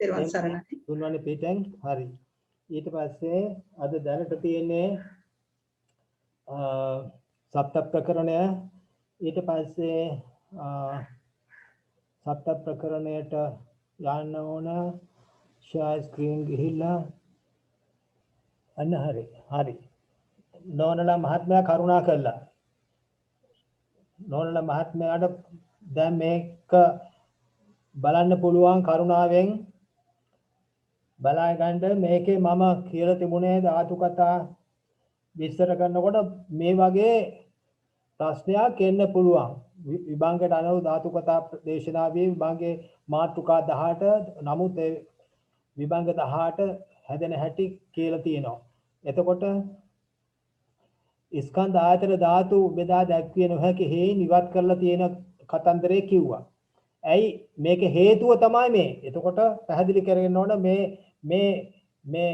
තෙරුවන් සරණයි. තුන්වැනි පිටෙන් හරි. ඊට පස්සේ අද දැනට තියෙන්නේ සප්ත ප්‍රකරණය. ඊට පස්සේ සප්ත ප්‍රකරණයට යන්න ඕන. ෂෙයා ස්ක්‍රීන් ගිහිල්ලා අන්න හරි. නෝනලා මහත්මයා කරුණා කළා. නෝනලා මහත්මයාට දැන් මේක බලන්න පුළුවන් කරුණාවෙන් බලා ගන්න. මේකේ මම කියලා තිබුණේ ධාතු කතා විස්තර කරනකොට මේ වගේ ප්‍රශ්නයක් එන්න පුළුවන්. විභංගයට අනුව ධාතු කතා දේශනාවේ විභංගේ මාතෘකා 18 නමුත් ඒ විභංග 18 හැදෙන හැටි කියලා තියෙනවා. එතකොට ස්කන්ධ ආයතන ධාතු බෙදා දැක්විය නොහැකි හේයින් ඉවත් කරලා තියෙන කතන්දරේ කිව්වා. ඇයි මේක හේතුව තමයි මේ. එතකොට පැහැදිලි කරගෙන ඕන මේ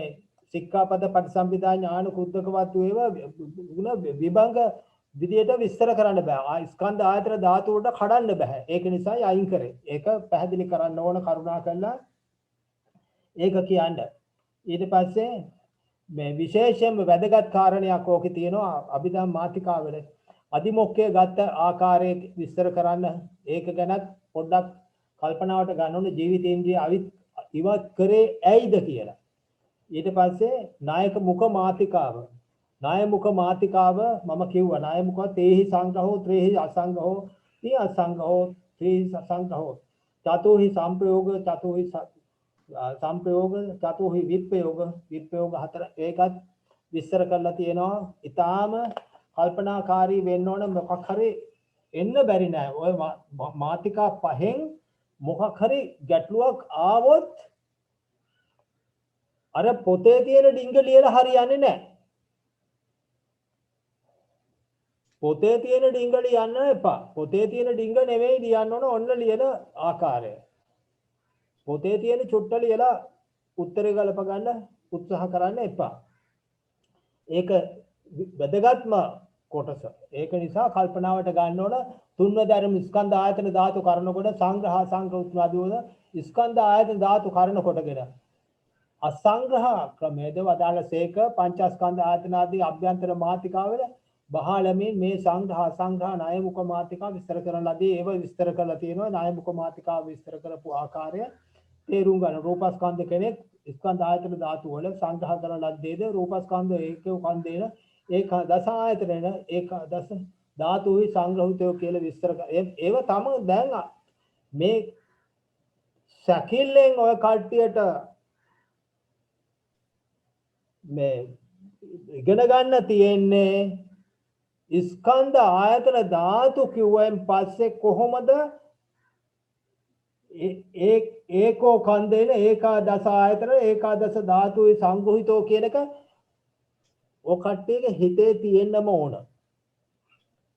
සික්ඛාපද පටිසම්භිදා ඥාන කුද්දකවත් වේවා විභංග විදියට විස්තර කරන්න බෑ. ස්කන්ධ ආයතන ධාතු වලට කඩන්න බෑ. ඒක නිසායි අයින් කරේ. ඒක පැහැදිලි කරන්න ඕන කරුණා කළා. ඒක කියන්න. ඊට පස්සේ මේ විශේෂයෙන්ම වැදගත් කාරණයක් ඕකේ තියෙනවා අභිධර්ම මාතිකාවල. අදිමොක්කේ ගත්ත ආකාරයේ විස්තර කරන්න. ඒක ගැනත් පොඩ්ඩක් කල්පනාවට ගන්න ඕනේ ජීවිතේන්ද්‍රිය ඉවත් කරේ ඇයිද කියලා. ඊට පස්සේ නායක මුඛ මාතිකාව. නාය මුඛ මාතිකාව මම කිව්වා නාය මුඛ තේහි සංග්‍රහෝ ත්‍රේහි අසංග්‍රහෝ තී අසංග්‍රහෝ ත්‍රී අසංග්‍රහෝ චතුහි සංප්‍රයෝග චතුහි සංප්‍රයෝග චතුහි විප්‍රයෝග හතර ඒකත් විස්තර කරලා තියෙනවා. ඊටාම කල්පනාකාරී වෙන්න ඕන. මොකක් හරි එන්න බැරි නෑ. ඔය මාතිකා පහෙන් මොකක් හරි ගැටලුවක් ආවොත් අර පොතේ තියෙන ඩිංග ලියලා හරියන්නේ නෑ. පොතේ තියෙන ඩිංග ලියන්න එපා. පොතේ තියෙන ඩිංග නෙවෙයි ලියන්න ඕන ඔන්න ලියන ආකාරය. පොතේ තියෙන චුට්ට ලියලා උත්තරේ ගලප ගන්න උත්සාහ කරන්න එපා. ඒක වැදගත්ම කොටස. ඒක නිසා කල්පනාවට ගන්න ඕන තුන්ව ධර්ම ස්කන්ධ ආයතන ධාතු කරන කොට සංග්‍රහ සංග්‍රහ උත්පාදවල ස්කන්ධ ආයතන ධාතු කරන කොටගෙන අසංග්‍රහ ක්‍රමයේද වදාළසේක පංචස්කන්ධ ආයතන ආදී අභ්‍යන්තර මාතිකාවල බහාලමින් මේ සංග්‍රහ අසංග්‍රහ ණය මුඛ මාතිකා විස්තර කරන ලදී. ඒව විස්තර කරලා තියෙනවා. ණය මුඛ මාතිකා විස්තර කරපු ආකාරය තේරුම් ගන්න. රූපස්කන්ධ කෙනෙක් ස්කන්ධ ආයතන ධාතු වල සංග්‍රහ කරන ලද්දේද රූපස්කන්ධ ඒකෝ කන්දේන ඒක දස ආයතනෙන ඒක දස ධාතුයි සංග්‍රහිතය කියලා විස්තර ඒව තමයි දැන් මේ සැකිල්ලෙන් ඔය කට්ටියට මේ ඉගෙන ගන්න තියෙන්නේ ස්කන්ධ ආයතන ධාතු කිව්වෙන් පස්සේ කොහොමද ඒකෝ කන්දේන ඒකාදස ආයතන ඒකාදස ධාතුයි සංග්‍රහිතෝ කියන එක ඔය කට්ටියගේ හිතේ තියෙන්නම ඕන.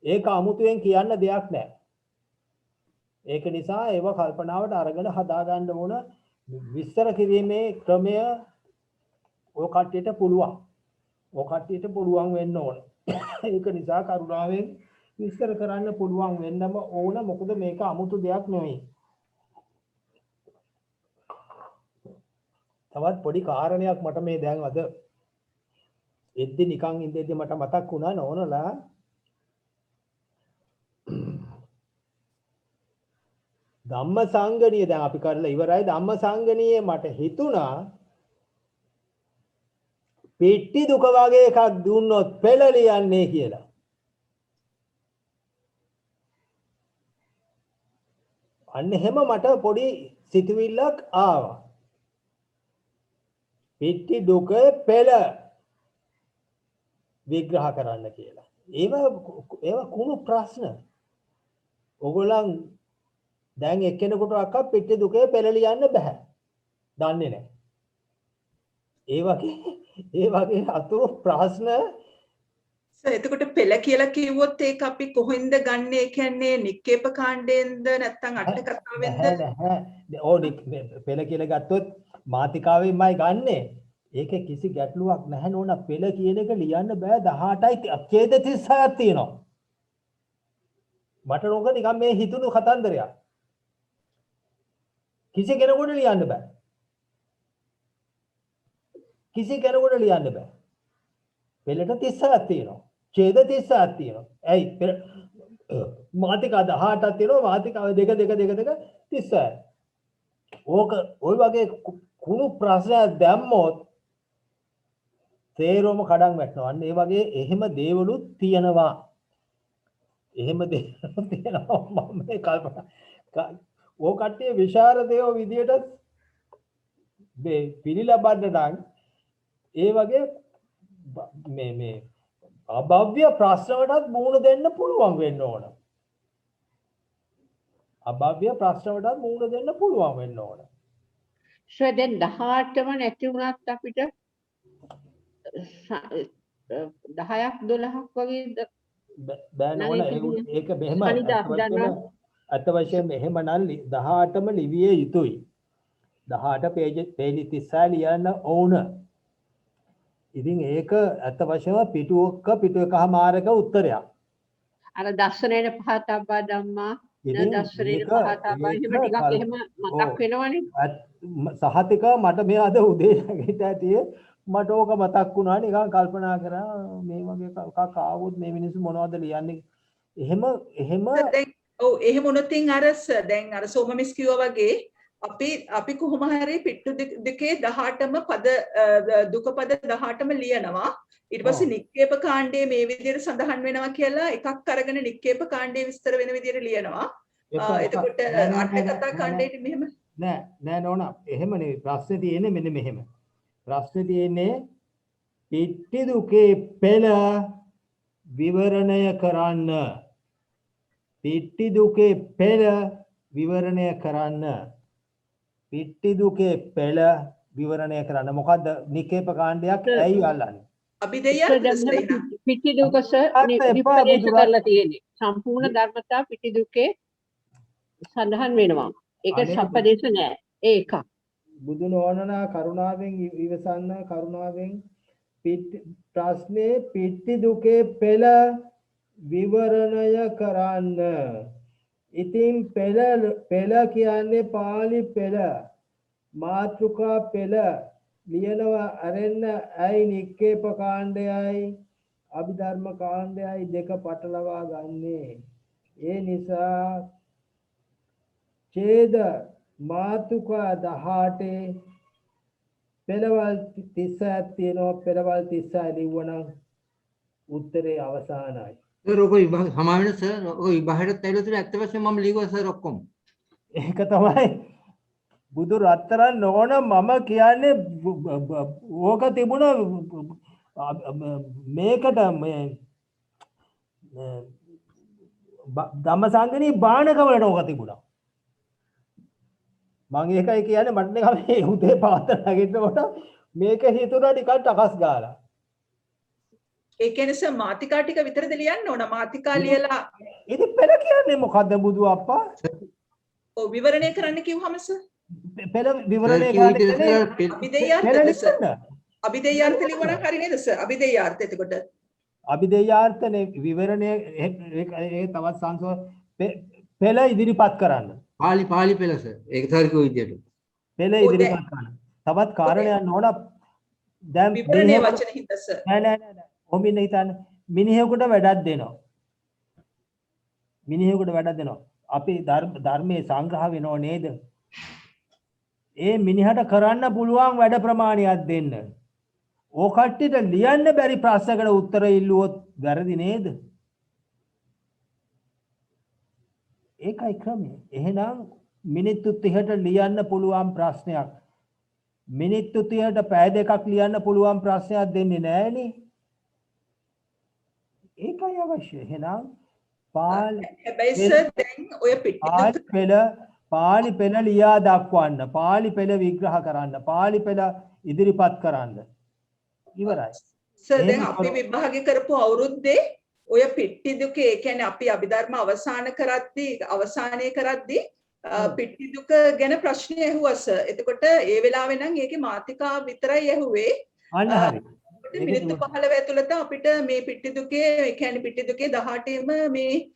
ඒක අමුතුවෙන් කියන්න දෙයක් නැහැ. ඒක නිසා ඒව කල්පනාවට අරගෙන හදා ගන්න ඕන. විස්තර කිරීමේ ක්‍රමය ඔය කට්ටියට පුළුවන්. ඔය කට්ටියට පුළුවන් වෙන්න ඕන. ඒක නිසා කරුණාවෙන් විස්තර කරන්න පුළුවන් වෙන්නම ඕන. මොකද මේක අමුතු දෙයක් නෙවෙයි. තවත් පොඩි කාරණයක් මට මේ දැන් අද එද්දි නිකන් ඉඳෙද්දි මට මතක් වුණා නෝනලා ධම්ම සංගණිය දැන් අපි කරලා ඉවරයි. ධම්ම සංගණියේ මට හිතුණා පිට්ටි දුක වගේ එකක් දුන්නොත් පෙළ ලියන්නේ කියලා. අන්න එහෙම මට පොඩි සිතුවිල්ලක් ආවා. පිට්ටි දුක පෙළ විග්‍රහ කරන්න කියලා. ඒව කුණු ප්‍රශ්න. ඔයගොල්ලන් දැන් එක්කෙනෙකුට අක්ක පිට්ටි දුකේ පෙළ ලියන්න බෑ. දන්නේ නැහැ. ඒ වගේ අතුරු ප්‍රශ්න. එතකොට පෙළ කියලා කිව්වොත් ඒක අපි කොහෙන්ද ගන්න? ඒ කියන්නේ නික්කේප කාණ්ඩයෙන්ද නැත්නම් අට කතාවෙන්ද? පෙළ කියලා ගත්තොත් මාතිකාවෙන්මයි ගන්නෙ. ඒකේ කිසි ගැටලුවක් නැහැ නෝන. පෙළ කියන එක ලියන්න බෑ. 18යි ඡේද 36ක් තියෙනවා. මට නෝක නිකන් මේ හිතුණු කතන්දරයක්. කිසි කෙනෙකුට ලියන්න බෑ. කිසි කෙනෙකුට ලියන්න බෑ. පෙළට 36ක් තියෙනවා. ඡේද 36ක් තියෙනවා. ඇයි? මාතිකා 18ක් තියෙනවා. මාතිකාව 2 2 2 2 36. ඕක ওই වගේ කුණු ප්‍රශ්නයක් දැම්මොත් තේරෙම කඩන් වැටෙනවා. අන්න ඒ වගේ එහෙම දේවලුත් තියෙනවා. එහෙම දේවලුත් තියෙනවා. මම මේ කල්පනා ඕ කට්ටිය විශාරදයෝ විදියට මේ පිළිලබන්න නම් ඒ වගේ මේ අභව්‍ය ප්‍රශ්නවලටත් මුහුණ දෙන්න පුළුවන් වෙන්න ඕන. අභව්‍ය ප්‍රශ්නවලටත් මුහුණ දෙන්න පුළුවන් වෙන්න ඕන. දැන් 18ම නැති වුණත් අපිට 10ක් 12ක් වගේ බෑ නෝන ඒක මෙහෙම අත වශයෙන් මෙහෙම නම් 18ම ලිවිය යුතුයි. 18 පේජ් 36 ලියන්න ඕන. ඉතින් ඒක අත වශයෙන්ම පිටුවක එකමාරක උත්තරයක්. අර දර්ශනයේ පහතබ්බා ධම්මා දර්ශනයේ පහතබ්බා එහෙම ටිකක් එහෙම මතක් වෙනවනේ. සහතික මට මේ අද උදේ නැගිට ඇතියේ මට ඕක මතක් වුණා නිකන් කල්පනා කරා මේ වගේ එකක් ආවොත් මේ මිනිස්සු මොනවද ලියන්නේ එහෙම දැන් ඔව් එහෙම වුණොතින් අර දැන් අර සෝමමිස් කිව්වා වගේ අපි කොහොම හරි පිටු දෙකේ 18ම පද දුක පද 18ම ලියනවා ඊට පස්සේ නික්කේප කාණ්ඩයේ මේ විදිහට සඳහන් වෙනවා කියලා එකක් අරගෙන නික්කේප කාණ්ඩයේ විස්තර වෙන විදිහට ලියනවා එතකොට අට කතා කාණ්ඩයේ මෙහෙම නෑ නෝනා එහෙම නෙවෙයි ප්‍රශ්නේ තියෙන්නේ මෙන්න මෙහෙම ප්‍රශ්නේ තියෙන්නේ පිටි දුකේ පෙළ විවරණය කරන්න පිටි දුකේ පෙළ විවරණය කරන්න පිටි දුකේ පෙළ විවරණය කරන්න මොකද්ද නිකේප කාණ්ඩයක් ඇයි අල්ලන්නේ අභිදේය පිටි දුකස විපදේශ කරලා තියෙන්නේ සම්පූර්ණ ධර්මතා පිටි දුකේ සඳහන් වෙනවා ඒක සම්පදේශ නෑ ඒක බුදුන් වහන්සේ කරුණාවෙන් ඉවසන්න කරුණාවෙන් ප්‍රශ්නේ පිටි දුකේ පෙළ විවරණය කරන්න ඉතින් පෙළ කියන්නේ පාලි පෙළ මාතෘකා පෙළ ලියනවා අරෙන්න ඇයි නික්කේප කාණ්ඩයයි අභිධර්ම කාණ්ඩයයි දෙක පටලවා ගන්නේ ඒ නිසා ඡේද මාතෘකා 18 පෙළවල් 36ක් තියෙනවා පෙළවල් 36 ලිව්වනම් උත්තරේ අවසానයි සර් ඔක විභාග සමා වෙන සර් ඔය විභාගයට ඇවිල්ලා තියෙන ඇත්ත වශයෙන්ම මම ලිව්වා සර් ඔක්කොම ඒක තමයි බුදු රත්තරන් නොවන මම කියන්නේ ඕක තිබුණා මේකට මේ ධම්මසංගණී බාණක වලට ඕක තිබුණා මම ඒකයි කියන්නේ මට නිකන් මේ උදේ පාත නැගිටිනකොට මේක හිතුණා ටිකක් ටකස් ගාලා ඒ කියන්නේ මාතිකා ටික විතරද ලියන්න ඕන මාතිකා ලියලා ඉතින් පෙළ කියන්නේ මොකද්ද බුදු අප්පා ඔව් විවරණය කරන්න කිව්වම සර් පෙළ විවරණය කරන්නේ අභිදේයාර්ථ ලිව්වනම් හරි නේද සර් අභිදේයාර්ථ එතකොට අභිදේයාර්ථනේ විවරණය ඒ තවත් සංසෝ පෙළ ඉදිරිපත් කරන්න පාලි පෙළ සර් ඒක තර්ක විදියට පෙළ ඉදිරිපත් කරන්න තවත් කාරණයක් ඕන දැන් විවරණයේ වචන හිත සර් නෑ ඔමින් හිතන්න මිනිහෙකුට වැඩක් දෙනවා අපි ධර්මයේ සංග්‍රහ වෙනව නේද ඒ මිනිහට කරන්න පුළුවන් වැඩ ප්‍රමාණයක් දෙන්න ඕ කට්ටියට ලියන්න බැරි ප්‍රශ්නකට උත්තර ඉල්ලුවොත් වැරදි නේද ඒකයි ක්‍රමය එහෙනම් මිනිත්තු 30ට ලියන්න පුළුවන් ප්‍රශ්නයක් මිනිත්තු 30ට පැය දෙකක් ලියන්න පුළුවන් ප්‍රශ්නයක් දෙන්නේ නෑනේ ඒකයි අවශ්‍ය එහෙනම් හැබැයි සර් දැන් ඔය පාලි පෙළ ලියා දක්වන්න පාලි පෙළ විග්‍රහ කරන්න පාලි පෙළ ඉදිරිපත් කරන්න ඉවරයි සර් දැන් අපි විභාගය කරපු අවුරුද්දේ ඔය පිටි දුකේ ඒ කියන්නේ අපි අභිධර්ම අවසානයේ කරද්දී පිටි දුක ගැන ප්‍රශ්න ඇහුවා සර් එතකොට ඒ වෙලාවේ නම් ඒකේ මාතිකා විතරයි ඇහුවේ අන්න හරි මිනිත්තු 15 ඇතුළත අපිට මේ පිටි දුකේ ඒ කියන්නේ පිටි දුකේ 18ම මේ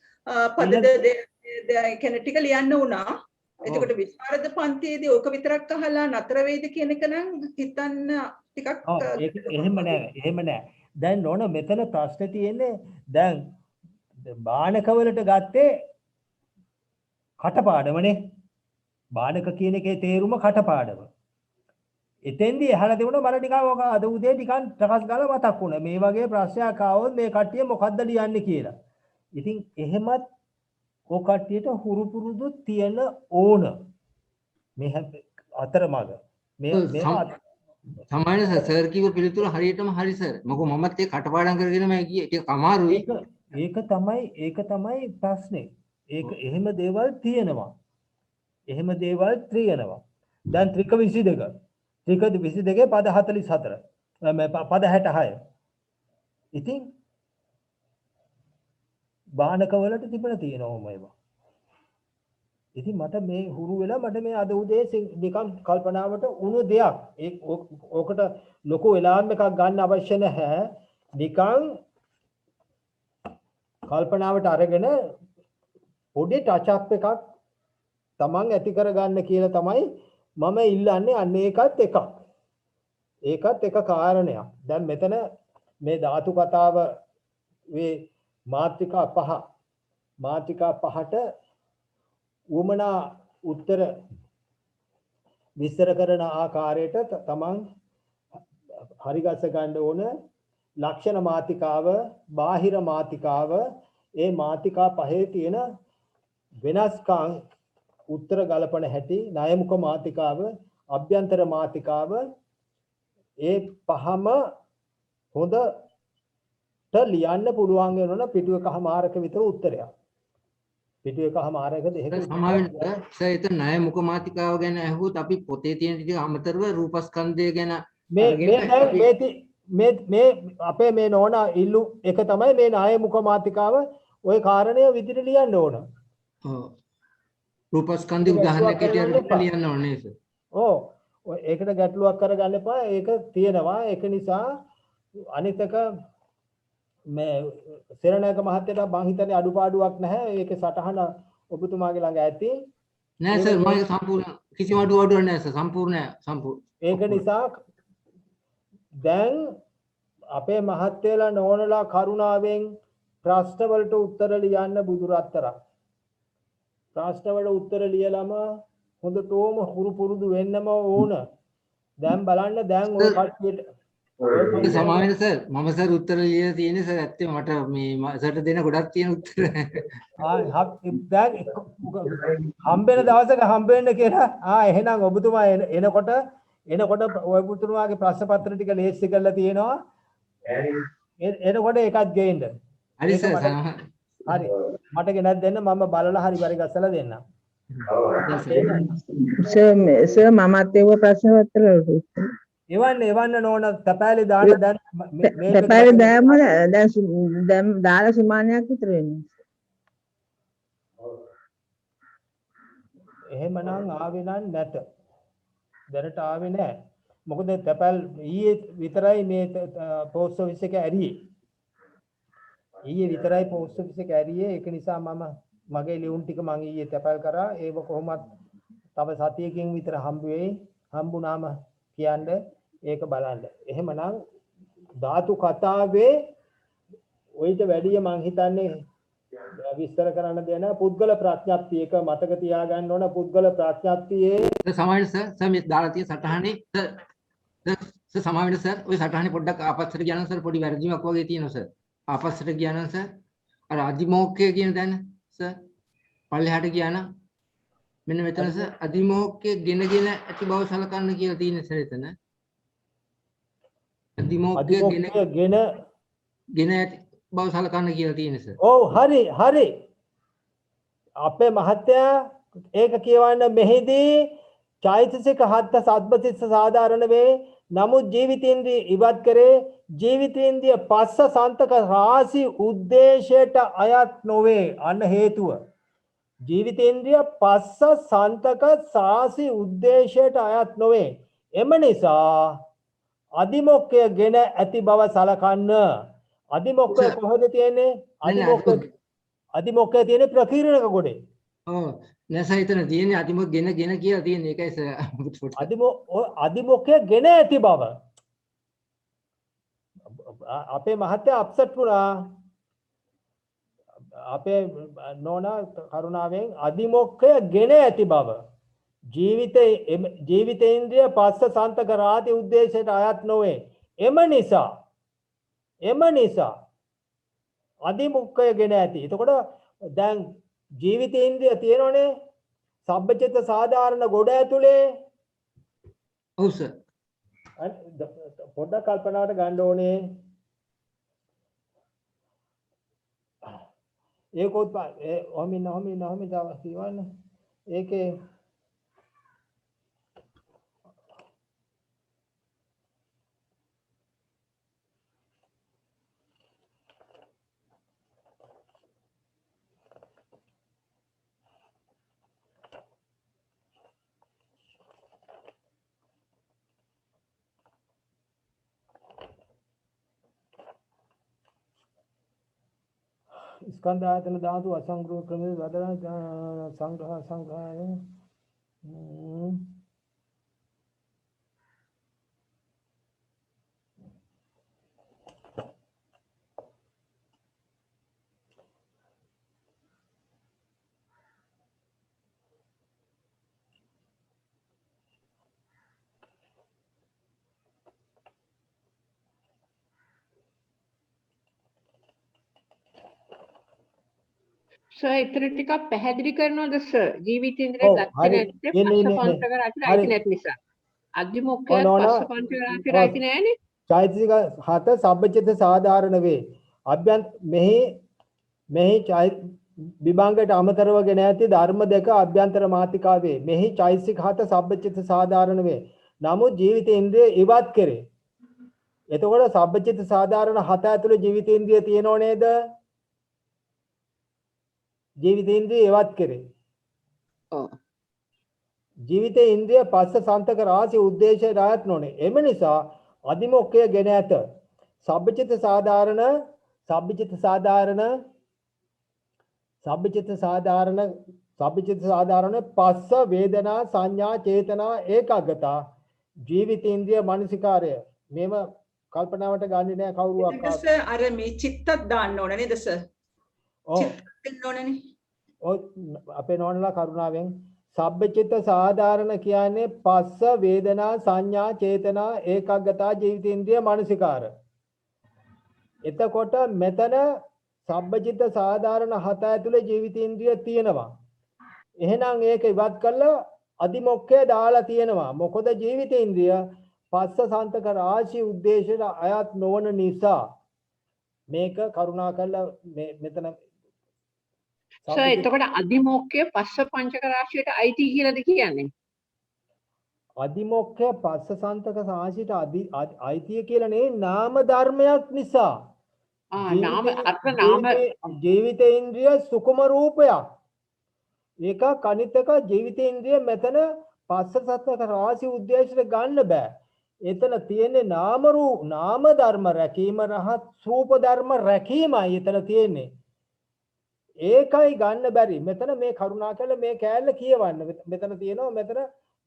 පද ඒ කියන්නේ ටික ලියන්න වුණා එතකොට විශාරද පන්තියේදී ඕක විතරක් අහලා නතර වෙයිද කියන එක නම් හිතන්න ටිකක් ඔව් ඒක එහෙම නෑ. දැන් නෝන මෙතන ප්‍රශ්නේ තියෙන්නේ දැන් බානකවලට ගත්තේ කටපාඩමනේ. බානක කියන එකේ තේරුම කටපාඩම. එතෙන්දී අහලා තිබුණා මට නිකන් ඔක අද උදේ නිකන් ප්‍රකාශ ගාලා මතක් වුණා. මේ වගේ ප්‍රශ්නයක් ආවොත් මේ කට්ටිය මොකද්ද ලියන්නේ කියලා. ඉතින් එහෙමත් ඔය කට්ටියට හුරු පුරුදු තියෙන ඕන. මේ අතරමඟ මේ සමාන සර් කිව්ව පිළිතුර හරියටම හරි සර්. මොකද මමත් ඒ කටපාඩම් කරගෙන මම ගියේ. ඒක අමාරුයි. ඒක තමයි ප්‍රශ්නේ. ඒක එහෙම දේවල් තියෙනවා. එහෙම දේවල් තියෙනවා. දැන් ත්‍රික 22. ත්‍රික 22 පද 44. පද 66. ඉතින් බානකවලට තිබුණ තියෙනවම ඒවා. ඉතින් මට මේ හුරු වෙලා මට මේ අද උදේ නිකන් කල්පනාවට උණු දෙයක්. ඕකට ලොකු වෙලාවක් එකක් ගන්න අවශ්‍ය නැහැ. නිකන් කල්පනාවට අරගෙන පොඩි ටච් අප් එකක් තමන් ඇති කරගන්න කියලා තමයි මම ඉල්ලන්නේ. අන්න ඒකත් එකක්. ඒකත් එක කාරණයක්. දැන් මෙතන මේ ධාතු කතාව මේ මාත්‍රිකා පහට උමනා උත්තර විස්තර කරන ආකාරයට තමන් හරිගස්ස ගන්න ඕන ලක්ෂණ මාතිකාව, බාහිර මාතිකාව, ඒ මාතිකා පහේ තියෙන වෙනස්කම් උත්තර ගලපන හැටි, ණයමුක මාතිකාව, අභ්‍යන්තර මාතිකාව, ඒ පහම හොඳට ලියන්න පුළුවන් වෙනවා පිටු එකමාරක විතර උත්තරයක්. පිටු එකමාරක දෙක සමාවෙන්න සර් එතන ණයමුක මාතිකාව ගැන අහුවොත් අපි පොතේ තියෙන ටික අමතරව රූපස්කන්ධය ගැන මේ අපේ මේ නෝනා ඉල්ලු එක තමයි මේ ණයමුක මාතිකාව ওই කාරණය විදිහට ලියන්න ඕන. ඔව්. රූපස්කන්ධය උදාහරණයක් ඇටියට ලියන්න ඕනේ සර්. ඔව්. ඒකට ගැටලුවක් කරගන්න එපා. ඒක තියෙනවා. ඒක නිසා අනිත් එක මේ සෙරණේක මහත්තයාට මං හිතන්නේ අඩුපාඩුවක් නැහැ. ඒකේ සටහන ඔබතුමාගේ ළඟ ඇති. නෑ සර් මම සම්පූර්ණ කිසිම අඩුපාඩුවක් නෑ සර්. සම්පූර්ණ. ඒක නිසා දැන් අපේ මහත්තයලා නෝනලා කරුණාවෙන් ප්‍රශ්න වලට උත්තර ලියන්න බුදුරත්තරක්. ප්‍රශ්න වල උත්තර ලියලම හොඳටම හුරු පුරුදු වෙන්නම ඕන. දැන් බලන්න දැන් ඔය කට්ටියට සමාවෙන්න සර් මම සර් උත්තර ලියලා තියෙන්නේ සර් ඇත්තටම මට මේ සර්ට දෙන ගොඩක් තියෙන උත්තර. දැන් හම්බෙන දවසක හම්බෙන්න කියලා එහෙනම් ඔබතුමා එනකොට ඔය පුතුමාගේ ප්‍රශ්න පත්‍ර ටික ලේස්ති කරලා තියෙනවා. එනකොට ඒකත් ගේන්න. හරි සර්. හරි. මට ගෙනත් දෙන්න මම බලලා හරි පරි ගස්සලා දෙන්නම්. සර් මමත් ඒව ප්‍රශ්න පත්‍ර එවන්න නෝන තපෑලි දාන්න දැන් තපෑලි දැම්ම දැන් දාලා සුමානයක් විතර වෙනවා. එහෙමනම් ආවේ නැත. දැනට ආවේ නැහැ. මොකද තපෑල් ඊයේ විතරයි මේ පෝස්ට් ඔෆිස් එක ඇරියේ. ඒක නිසා මම මගේ ලියුම් ටික මම ඊයේ තපෑල් කරා. ඒව කොහොමත් තව සතියකින් විතර හම්බුනාම කියන්නේ ඒක බලන්න. එහෙමනම් ධාතු කතාවේ ඔයිට වැඩිය මං හිතන්නේ විස්තර කරන්න දෙන පුද්ගල ප්‍රඥප්තිය එක මතක තියාගන්න ඕන. පුද්ගල ප්‍රඥප්තියේ සමාවෙන්න සර් මේ දාලා තියෙන සටහනේ සර් සමාවෙන්න සර් ওই සටහනේ පොඩ්ඩක් ආපස්සට ගියනම් සර් පොඩි වැරදීමක් වගේ තියෙනවා සර්. ආපස්සට ගියනම් සර් අර අදිමෝක්ඛය කියන තැන සර් පල්ලෙහාට ගියානම් මෙන්න මෙතන සර් අදිමෝක්ඛය ගෙන ඇති බව සලකන්න කියලා තියෙන සර් එතන. අදිමෝක්ඛය ගෙන ඇති බව සලකන්න කියලා තියෙන සර්. ඔව් හරි. අපේ මහත්තයා ඒක කියවන්න මෙහිදී චෛතසික හත්ත සත්පතිස්ස සාධාරණ වේ. නමුත් ජීවිතේන්ද්‍රිය ඉවත් කරේ ජීවිතේන්ද්‍රිය පස්ස සන්තක රාශි උද්දේශයට අයත් නොවේ. අන්න හේතුව. ජීවිතේන්ද්‍රිය පස්ස සන්තක රාශි උද්දේශයට අයත් නොවේ. එම නිසා අදිමොක්ඛය ගෙන ඇති බව සලකන්න. අදිමොක්ඛය කොහොමද තියෙන්නේ? අදිමොක්ඛය තියෙන්නේ ප්‍රකීර්ණක ගොඩේ. ඔව් නෑ සර් එතන තියෙන්නේ අතිමොක් ගෙන කියලා තියෙන්නේ ඒකයි සර්. අදිමොක්කය ගෙන ඇති බව අපේ මහත්තයා අප්සෙට් වුණා. අපේ නෝනා කරුණාවෙන් අදිමොක්කය ගෙන ඇති බව ජීවිතේන්ද්‍රිය පස්ස සන්තක රාති උද්දේශයට අයත් නොවේ. එම නිසා අදිමොක්කය ගෙන ඇති. එතකොට දැන් ජීවිතේන්ද්‍රිය තියෙනවනේ සබ්බචිත්ත සාධාරණ ගොඩ ඇතුලේ. ඔව් සර්. පොඩ්ඩක් කල්පනාවට ගන්න ඕනේ. ඒකොත් ඔහොම දවස් කියවන්න. ඒකේ ස්කන්ධ ආයතන ධාතු අසංග්‍රහ ක්‍රමයේ වදන සංග්‍රහය සර් එතන ටිකක් පැහැදිලි කරනවද සර්? ජීවිතේන්ද්‍රය ඔව්, ගත්තේ හරි. නැත්නම් එන්නේ, පස්ස පංචක රාශියට හරි. අයිති නැති නිසා. අදිමොක්කය ඔන්න, පස්ස පංචක රාශියට අයිති නෑනේ. චෛතසික හත සබ්බචිත්ත සාධාරණ වේ. මෙහි විභංගයට අමතරව ගෙන ඇති ධර්ම දෙක අභ්‍යන්තර මාතිකා වේ. මෙහි චෛතසික හත සබ්බචිත්ත සාධාරණ වේ. නමුත් ජීවිතේන්ද්‍රය ඉවත් කෙරේ. එතකොට සබ්බචිත්ත සාධාරණ හත ඇතුළේ ජීවිතේන්ද්‍රය තියෙනව නේද? ජීවිතේන්ද්‍රය ඉවත් කෙරේ. ඔව්. ජීවිතේන්ද්‍රය පස්ස සන්තක රාශි උද්දේශය රායත් නොනේ. එම නිසා අදිමොක්කය ගෙන ඇත. සබ්බචිත්ත සාධාරණ පස්ස වේදනා සංඥා චේතනා ඒකාග්‍රතා ජීවිතේන්ද්‍රිය මානසිකාරය. මේව කල්පනාවට ගන්නේ නැහැ කවුරුවක්. සර් අර මේ චිත්තත් දාන්න ඕන නේද සර්? ඔව්. චිත්තත් දෙන්න ඕනනේ. ඔය අපේ නෝනලා කරුණාවෙන් සබ්බචිත්ත සාධාරණ කියන්නේ පස්ස වේදනා සංඥා චේතනා ඒකාග්‍රතා ජීවිතේන්ද්‍රිය මානසිකාර. එතකොට මෙතන සබ්බචිත්ත සාධාරණ හත ඇතුලේ ජීවිතේන්ද්‍රිය තියෙනවා. එහෙනම් ඒක ඉවත් කරලා අදිමොක්කය දාලා තියෙනවා. මොකද ජීවිතේන්ද්‍රිය පස්ස සන්තක රාශි උද්දේශයට අයත් නොවන නිසා මේක කරුණා කරලා මෙතන සර් එතකොට අදිමොක්කය පස්ස පංචක රාශියට අයිති කියලාද කියන්නේ? අදිමොක්කය පස්ස සන්තක රාශියට අයිතිය කියලා නේ නාම ධර්මයක් නිසා. ජීවිතේන්ද්‍රිය සුකුම රූපයක්. ඒක කනිතක ජීවිතේන්ද්‍රිය මෙතන පස්ස සත්ක රාශි උද්දේශයට ගන්න බෑ. එතන තියෙන්නේ නාම ධර්ම රැකීම රහත් රූප ධර්ම රැකීමයි එතන තියෙන්නේ. ඒකයි ගන්න බැරි. මෙතන මේ කරුණා කළ මේ කෑල්ල කියවන්න. මෙතන තියෙනවා මෙතන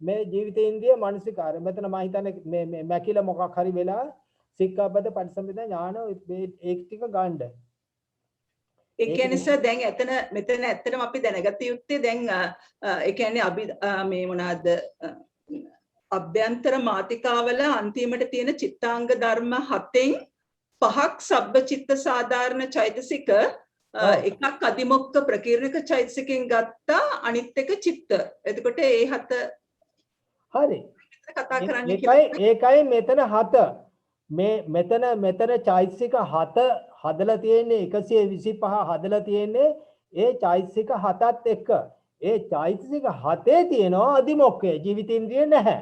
මේ ජීවිතේන්ද්‍රිය මානසිකාරය. මෙතන මම හිතන්නේ මේ මැකිලා මොකක් හරි වෙලා සික්ඛාපද පටිසම්භිදා ඥාන ඒක ටික ගන්න. ඒ කියන්නේ සර් දැන් මෙතන ඇත්තටම අපි දැනගත යුත්තේ දැන් ඒ කියන්නේ අපි මේ මොනවාද අභ්‍යන්තර මාතිකාවල අන්තිමට තියෙන චිත්තාංග ධර්ම 7න් 5ක් සබ්බචිත්ත සාධාරණ චෛතසික එකක් අදිමොක්ක ප්‍රකීර්ණක චෛතසිකෙන් ගත්තා අනිත් එක චිත්ත. එතකොට ඒ 7 හරි කතා කරන්නේ කියලා. ඒකයි මෙතන 7 මෙතන චෛතසික 7 හදලා තියෙන්නේ 125 හදලා තියෙන්නේ ඒ චෛතසික 7ත් එක්ක. ඒ චෛතසික 7 තියෙනවා අදිමොක්කය ජීවිතේන්ද්‍රිය නැහැ.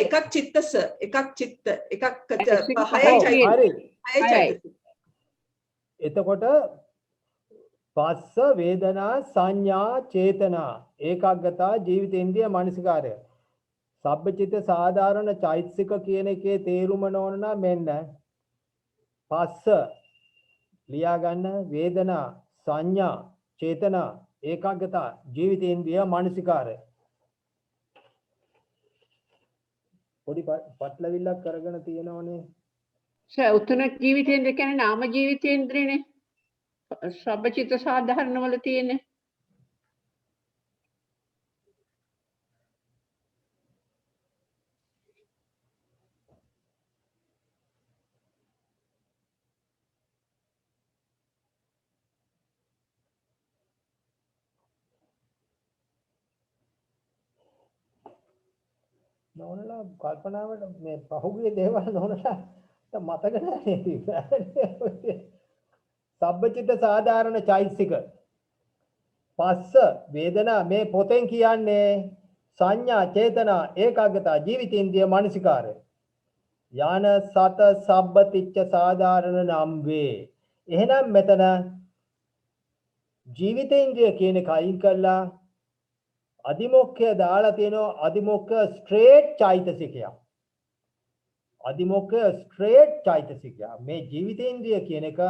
එකක් චිත්තස එකක් චිත්ත එකක් 5යි හරි. චෛතසික. එතකොට පස්ස වේදනා සංඥා චේතනා ඒකාග්‍රතා ජීවිතේන්ද්‍රිය මානසිකාරය. සබ්බචිත්ත සාධාරණ චෛතසික කියන එකේ තේරුම නොවන නම් මෙන්න පස්ස ලියා ගන්න වේදනා සංඥා චේතනා ඒකාග්‍රතා ජීවිතේන්ද්‍රිය මානසිකාරය පොඩි පටලවිල්ලක් කරගෙන තියෙනවනේ සර් උතුන ජීවිතේන්ද්‍ර කියන්නේ නාම ජීවිතේන්ද්‍රනේ. සබ්බචිත්ත සාධාරණ වල තියෙන්නේ. නෝනලා කල්පනාවට මේ පහුගිය දේවල් නෝනලා මතක නැහැ සබ්බචිත්ත සාධාරණ චෛතසික පස්ස වේදනා මේ පොතෙන් කියන්නේ සංඥා චේතනා ඒකාග්‍රතා ජීවිතේන්ද්‍රිය මානසිකාරය යාන සත සබ්බතිච්ච සාධාරණ නම් වේ එහෙනම් මෙතන ජීවිතේන්ද්‍රිය කියන එක අයින් කරලා අදිමොක්ඛය දාලා තියෙනවා අදිමොක්ඛ ස්ට්‍රේට් චෛතසිකයක් අදිමොක්ඛ ස්ට්‍රේට් චෛතසිකයක් මේ ජීවිතේන්ද්‍රිය කියන එක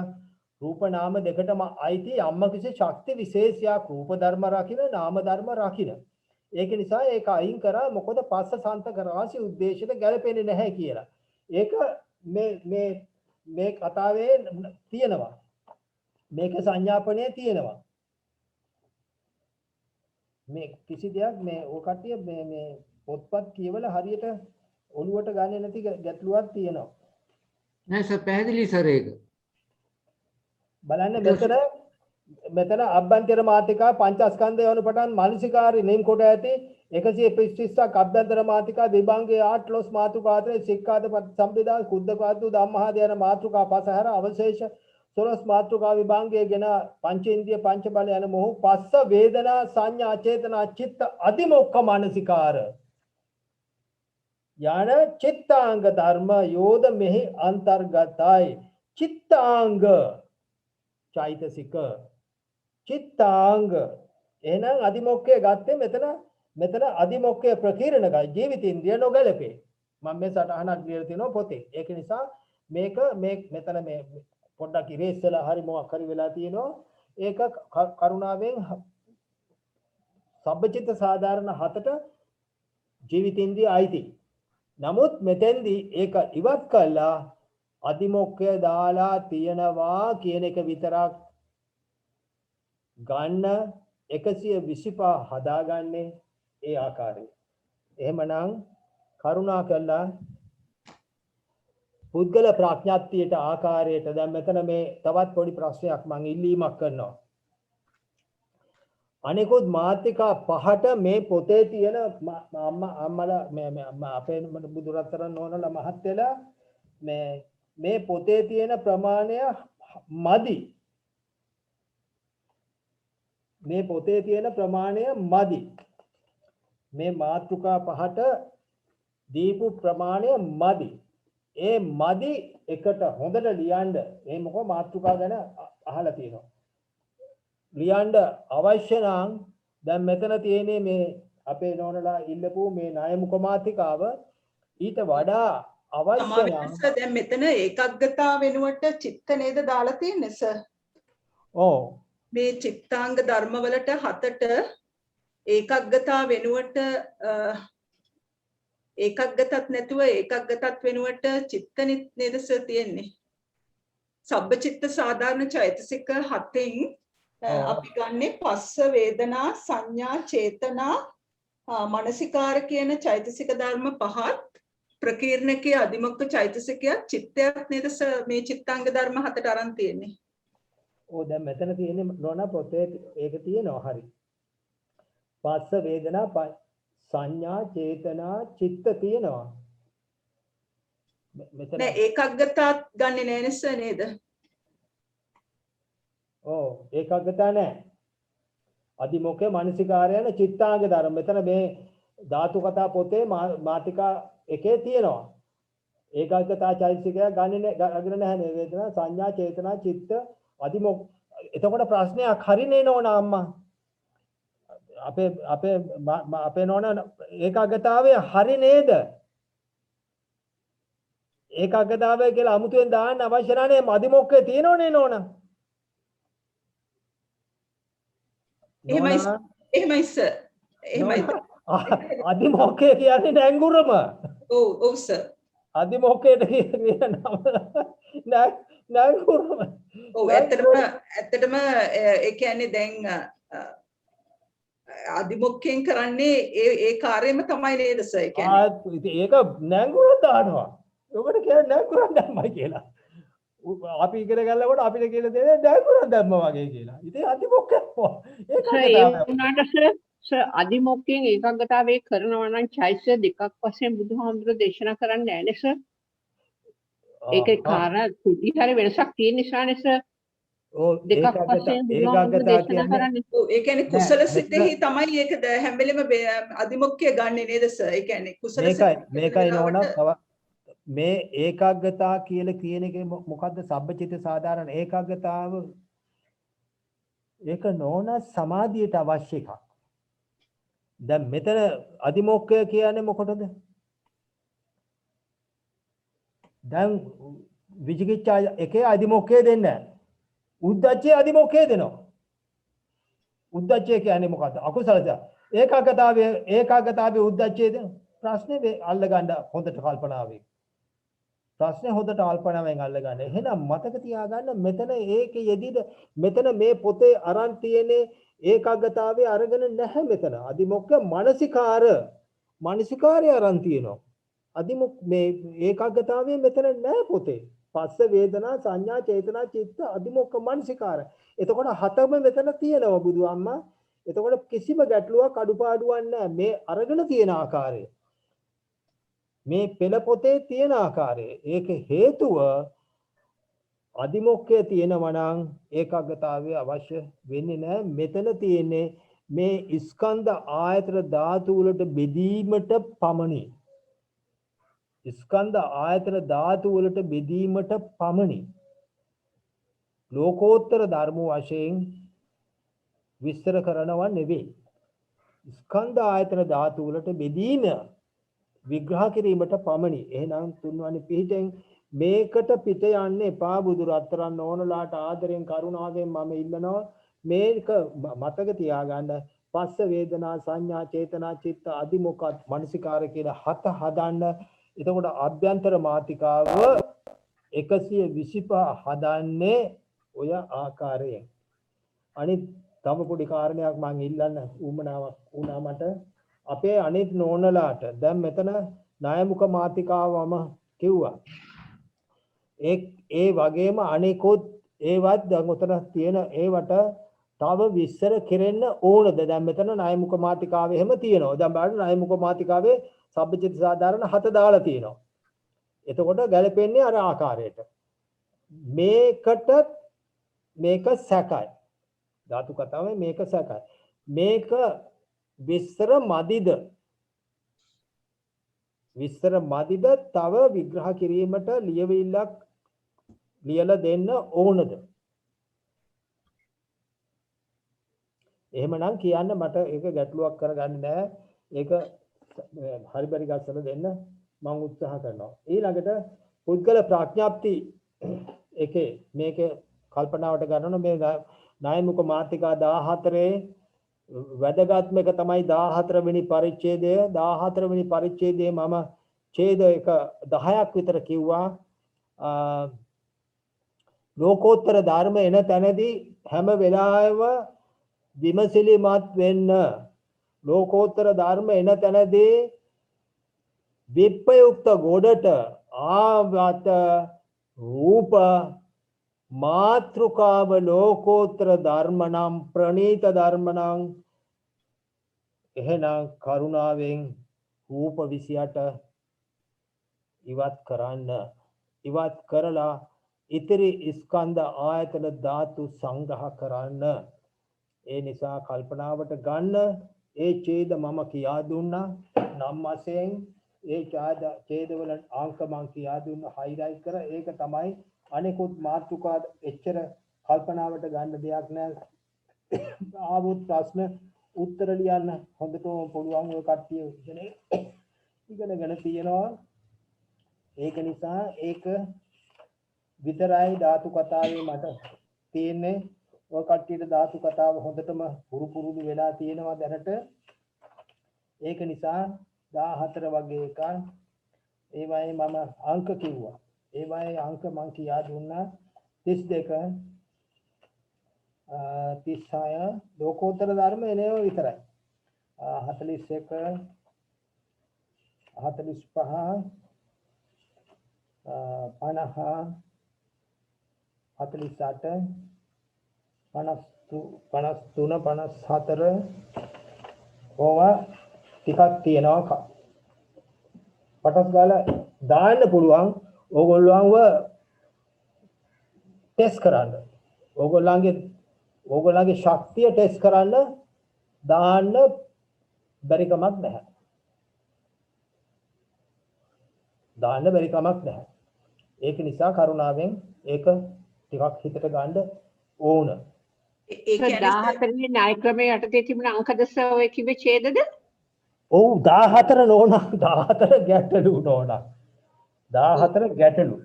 රූප නාම දෙකටම අයිති අම්ම කිසි ශක්ති විශේෂයක් රූප ධර්ම රකින්න නාම ධර්ම රකින්න ඒක නිසා ඒක අයින් කරා මොකද පස්ස සන්තක රාශි උද්දේශයට ගැලපෙන්නේ නැහැ කියලා ඒක මේ කතාවේ තියෙනවා මේක සංඥාපනයේ තියෙනවා මේ කිසි දෙයක් මේ ඔය කට්ටිය මේ පොත්පත් කියවල හරියට ඔළුවට ගන්නේ නැති ගැටලුවක් තියෙනවා නෑ සර් පැහැදිලි සර් ඒක බලන්න මෙතන අභ්‍යන්තර මාතිකා පංචස්කන්ධය වන පටන් මානසිකාරි නිම් කොට ඇති 125ක් අභ්‍යන්තර මාතිකා විභංගයේ 8 ලොස් මාතුකා අතර සික්ඛාද සම්පදා කුද්දකාතු ධම්මහාද යන මාතුකා පසහැර අවශේෂ සොරස් මාතුකා විභංගයේ ගෙන පංචේන්ද්‍රිය පංච බල යන මොහු පස්ස වේදනා සංඥා චේතනා චිත්ත අදිමොක්ඛ මානසිකාර යන චිත්තාංග ධර්ම යෝද මෙහි අන්තර්ගතයි චිත්තාංග චෛතසික චිත්තාංග එහෙනම් අදිමොක්ඛය ගත්තේ මෙතන අදිමොක්ඛය ප්‍රකීර්ණකයි ජීවිතේන්ද්‍රිය නොගැලපේ මම මේ සටහනක් ලියලා තිනවා පොතේ ඒක නිසා මේක මෙතන මේ පොඩ්ඩක් ඉරේස්සලා හරි මොකක් හරි වෙලා තියෙනවා ඒක කරුණාවෙන් සබ්බචිත්ත සාධාරණ හතට ජීවිතේන්ද්‍රිය අයිති නමුත් මෙතෙන්දී ඒක ඉවත් කළා අදිමොක්ඛය දාලා තියනවා කියන එක විතරක් ගන්න 125 හදාගන්නේ ඒ ආකාරයෙන්. එහෙමනම් කරුණා කළා පුද්ගල ප්‍රඥාත්තියට ආකාරයට දැන් මෙතන මේ තවත් පොඩි ප්‍රශ්නයක් මම ඉල්ලීමක් කරනවා. අනිකුත් මාත්‍රිකා පහට මේ පොතේ තියෙන අම්මලා අපේ බුදුරත්තරන් නෝනලා මහත්තයලා මේ පොතේ තියෙන ප්‍රමාණය මදි. මේ පොතේ තියෙන ප්‍රමාණය මදි. මේ මාතෘකා පහට දීපු ප්‍රමාණය මදි. ඒ මදි එකට හොඳට ලියන්න. මේ මොකෝ මාතෘකා ගැන අහලා තියෙනවා. ලියන්න අවශ්‍ය නම් දැන් මෙතන තියෙන්නේ මේ අපේ නෝනලා ඉල්ලපු මේ ණය මුඛ මාතෘකාව ඊට වඩා අවශ්‍ය නම් දැන් මෙතන ඒකග්ගතා වෙනුවට චිත්ත නේද දාලා තියෙන්නේ සර්. ඔව්. මේ චිත්තාංග ධර්ම වලට හතට ඒකග්ගතා වෙනුවට ඒකග්ගතත් නැතුව ඒකග්ගතත් වෙනුවට චිත්ත නේද සර් තියෙන්නේ. සබ්බචිත්ත සාධාරණ චෛතසික හතෙන් අපි ගන්නේ පස්ස වේදනා සංඥා චේතනා මනසිකාර කියන චෛතසික ධර්ම පහත් ප්‍රකීර්ණකයේ අදිමොක්ඛ චෛතසිකය චිත්තයක් නේද මේ චිත්තාංග ධර්ම හතට අරන් තියෙන්නේ. ඕ දැන් මෙතන තියෙන්නේ නෝනා පොතේ ඒක තියෙනවා හරි. පස්ස වේදනා සංඥා චේතනා චිත්ත තියෙනවා. මෙතන නෑ ඒකග්ගතාත් ගන්නෙ නෑ නේද නේද? ඔව් ඒකග්ගතා නෑ. අදිමොක්ඛ මානසිකාරයන චිත්තාංග ධර්ම මෙතන මේ ධාතු කතා පොතේ මාතිකා එකේ තියෙනවා. ඒකග්ගතා චෛතසිකය ගන්නේ අගර නැහැ නේ වේදනා සංඥා චේතනා චිත්ත අදිමොක්ඛ. එතකොට ප්‍රශ්නයක් හරිනේ නෝනා අම්මා. අපේ නෝනා ඒකග්ගතාවේ හරි නේද? ඒකග්ගතාවය කියලා අමුතුවෙන් දාන්න අවශ්‍ය නැහැ. අදිමොක්ඛය තියෙනවනේ නෝනා. එහෙමයි සර්. එහෙමයි. අධිමොක්කය කියන්නේ නැංගුරම. ඔව් සර්. අධිමොක්කයට කියන නම නැංගුරම. ඔව් ඇත්තටම ඒ කියන්නේ දැන් අධිමුඛයෙන් කරන්නේ ඒ කාර්යම තමයි නේද සර්? ඒ කියන්නේ ඒක නැංගුරක් දානවා. ඔකට කියන්නේ නැංගුරක් දැම්මයි කියලා. අපි ඉගෙන ගන්නකොට අපිට කියලා දෙන්නේ නැංගුරක් දැම්මා වගේ කියලා. ඉතින් අධිමුඛයක් සර් අධිමුඛයෙන් ඒකාග්‍රතාවයේ කරනවා නම් චෛත්‍ය දෙකක් වශයෙන් බුදුහාමුදුරුවෝ දේශනා කරන්නේ නැහැ නේ සර්. ඒකේ කාරණා කුටි හරි වෙනසක් තියෙන නිසානේ සර්. දෙකක් වශයෙන් බුදුහාමුදුරුවෝ දේශනා කරන්නේ. ඒ කියන්නේ කුසල සිතෙහි තමයි ඒක හැම වෙලෙම අධිමුඛය ගන්නෙ නේද සර්? ඒ කියන්නේ කුසල මේකයි නෝනා මේ ඒකාග්‍රතාව කියලා කියන එකේ මොකද්ද සබ්බචිත්ත සාධාරණ ඒකාග්‍රතාව ඒක නෝනා සමාධියට අවශ්‍ය එකක්. දැන් මෙතන අධිමොක්ඛය කියන්නේ මොකටද? දැන් විචිකිච්ඡා එකේ අධිමොක්ඛය දෙන්නේ නැහැ. උද්දච්චයේ අධිමොක්ඛය දෙනවා. උද්දච්චය කියන්නේ මොකද්ද? අකුසලද? ඒකාග්‍රතාවයේ උද්දච්චයේ දෙන ප්‍රශ්නේ අල්ලගන්න හොඳට කල්පනාවෙන්. ප්‍රශ්නේ හොඳට කල්පනාවෙන් අල්ලගන්න. එහෙනම් මතක තියාගන්න මෙතන ඒකේ යෙදিদ මෙතන මේ පොතේ අරන් තියෙන්නේ ඒකාග්‍රතාවයේ අරගෙන නැහැ මෙතන. අධිමොක්ඛ මානසිකාරය අරන් තියෙනවා. අධිමොක්ඛ මේ ඒකාග්‍රතාවයේ මෙතන නැහැ පොතේ. පස්ස වේදනා සංඥා චේතනා චිත්ත අධිමොක්ඛ මානසිකාර. එතකොට හතම මෙතන තියෙනවා බුදු අම්මා. එතකොට කිසිම ගැටලුවක් අඩුපාඩුවක් නැහැ. මේ අරගෙන තියෙන ආකාරය. මේ පෙළ පොතේ තියෙන ආකාරය. ඒක හේතුව අධිමොක්ඛය තියෙනවා නම් ඒකාග්‍රතාවය අවශ්‍ය වෙන්නේ නැහැ. මෙතන තියෙන්නේ මේ ස්කන්ධ ආයතන ධාතු වලට බෙදීමට පමණි. ස්කන්ධ ආයතන ධාතු වලට බෙදීමට පමණි. ලෝකෝත්තර ධර්ම වශයෙන් විස්තර කරනවා නෙවෙයි. ස්කන්ධ ආයතන ධාතු වලට බෙදීම විග්‍රහ කිරීමට පමණි. එහෙනම් තුන්වැනි පිටෙන් මේකට පිට යන්න එපා බුදු රත්තරන් ඕනලාට ආදරෙන් කරුණාවෙන් මම ඉල්ලනවා මේක මතක තියාගන්න. පස්ස වේදනා සංඥා චේතනා චිත්ත අධිමොක්ඛ මනසිකාර කියලා හත හදන්න. එතකොට අභ්‍යන්තර මාතිකාව 125 හදන්නේ ඔය ආකාරයෙන්. අනිත් තව පොඩි කාරණයක් මම ඉල්ලන්න උවමනාවක් වුණා මට. අපේ අනිත් නෝනලාට දැන් මෙතන ණයමුඛ මාතිකාවම කිව්වා. ඒ වගේම අනිකුත් ඒවත් දැන් උතන තියෙන ඒවට තව විස්තර කෙරෙන්න ඕනද? දැන් මෙතන ණයමුඛ මාතිකාවේ එහෙම තියෙනවා. දැන් බලන්න ණයමුඛ මාතිකාවේ සබ්බචිත්ත සාධාරණ 7 දාලා තියෙනවා. එතකොට ගැලපෙන්නේ අර ආකාරයට. මේකට මේක සැකයි. ධාතු කතාවේ මේක සැකයි. මේක විස්තර මදිද? විස්තර මදිද? තව විග්‍රහ කිරීමට ලියවිල්ලක් ලියලා දෙන්න ඕනද? එහෙමනම් කියන්න මට ඒක ගැටලුවක් කරගන්න නෑ. ඒක හරි පරි ගස්සලා දෙන්න මම උත්සාහ කරනවා. ඊළඟට පුද්ගල ප්‍රඥාප්ති එකේ මේක කල්පනාවට ගන්න මේ ණයමුඛ මාතිකා 14 වැදගත්ම එක තමයි 14 වෙනි පරිච්ඡේදය. 14 වෙනි පරිච්ඡේදයේ මම ඡේද එක 10ක් විතර කිව්වා. ලෝකෝත්තර ධර්ම එන තැනදී හැම වෙලාවෙම විමසිලිමත් වෙන්න. ලෝකෝත්තර ධර්ම එන තැනදී විප්‍රයුක්ත ගොඩට ආවත රූප මාත්‍රිකාව ලෝකෝත්තර ධර්ම නම් ප්‍රණීත ධර්ම නම් එහෙනම් කරුණාවෙන් රූප 28 ඉවත් කරන්න. ඉවත් කරලා ඉතිරි ස්කන්ධ ආයතන ධාතු සංග්‍රහ කරන්න. ඒ නිසා කල්පනාවට ගන්න. ඒ ඡේද මම කියා දුන්නා. නම් වශයෙන් ඒ ඡේදවල අංක මම කියා දුන්නා හයිලයිට් කර. ඒක තමයි අනිකුත් මාතෘකා එච්චර කල්පනාවට ගන්න දෙයක් නෑ. ආවොත් ප්‍රශ්න උත්තර ලියන්න හොඳටම පුළුවන්. ඔය කට්ටිය ඉගෙනගෙන තියෙනවා. ඒක නිසා ඒක විතරයි ධාතු කතාවේ මට තියෙන්නේ. ඔය කට්ටියට ධාතු කතාව හොඳටම පුරුදු වෙලා තියෙනවා දැනට. ඒක නිසා 14 වගේ එකක් ඒ වගේ මම අංක කිව්වා. ඒ වගේ අංක මම කියා දුන්නා 32 36 ලෝකෝත්තර ධර්ම එනේව විතරයි. 41 45 50 48 53 54 ඕවා ටිකක් තියෙනවා. පටස් ගාලා දාන්න පුළුවන් ඕගොල්ලන්ව ටෙස්ට් කරන්න. ඕගොල්ලන්ගේ ශක්තිය ටෙස්ට් කරන්න දාන්න බැරි කමක් නැහැ. දාන්න බැරි කමක් නැහැ. ඒක නිසා කරුණාවෙන් ඒක ටිකක් හිතට ගන්න ඕන. ඒ කියන්නේ 14 න්‍යාය ක්‍රමයේ යටතේ තිබුණ අංකද සර් ඔය කිව්වේ ඡේදද? ඔව් 14 නෝනා 14 ගැටලු නෝනා 14 ගැටලු.